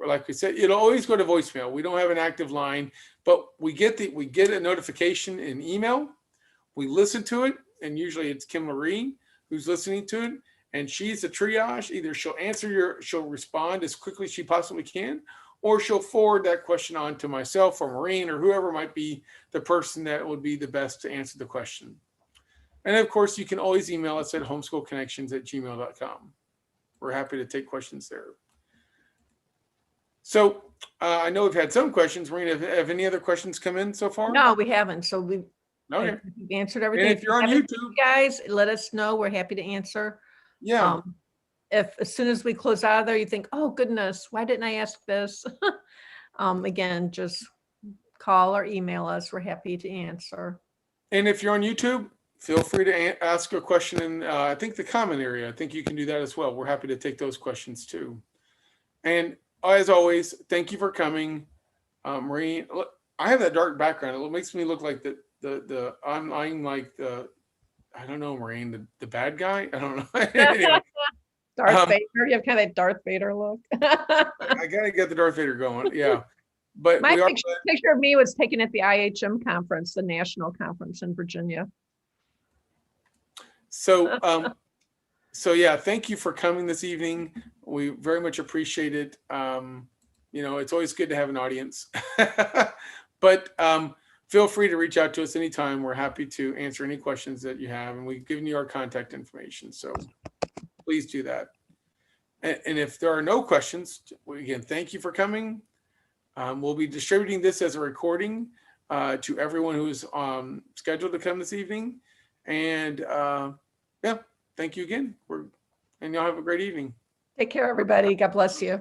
Like we said, it'll always go to voicemail. We don't have an active line, but we get a notification in email. We listen to it, and usually it's Kim Marie who's listening to it, and she's the triage. Either she'll respond as quickly as she possibly can, or she'll forward that question on to myself or Maureen or whoever might be the person that would be the best to answer the question. And of course, you can always email us at homeschoolconnections@gmail.com. We're happy to take questions there. So I know we've had some questions. Marina, have any other questions come in so far? No, we haven't. So we've answered everything. And if you're on YouTube, guys, let us know. We're happy to answer. Yeah. If as soon as we close out of there, you think, oh goodness, why didn't I ask this? Again, just call or email us. We're happy to answer. And if you're on YouTube, feel free to ask a question in, I think, the comment area. I think you can do that as well. We're happy to take those questions too. And as always, thank you for coming, Maureen. Look, I have that dark background. It makes me look like I'm like the, I don't know, Maureen, the bad guy. I don't know. Anyway, Darth Vader. You have kind of that Darth Vader look. I gotta get the Darth Vader going. Yeah, but my picture of me was taken at the IHM conference, the national conference in Virginia. So, yeah, thank you for coming this evening. We very much appreciate it. It's always good to have an audience, but feel free to reach out to us anytime. We're happy to answer any questions that you have, and we've given you our contact information. So please do that. And if there are no questions, again, thank you for coming. We'll be distributing this as a recording to everyone who's scheduled to come this evening. And yeah, thank you again. And y'all have a great evening. Take care, everybody. God bless you.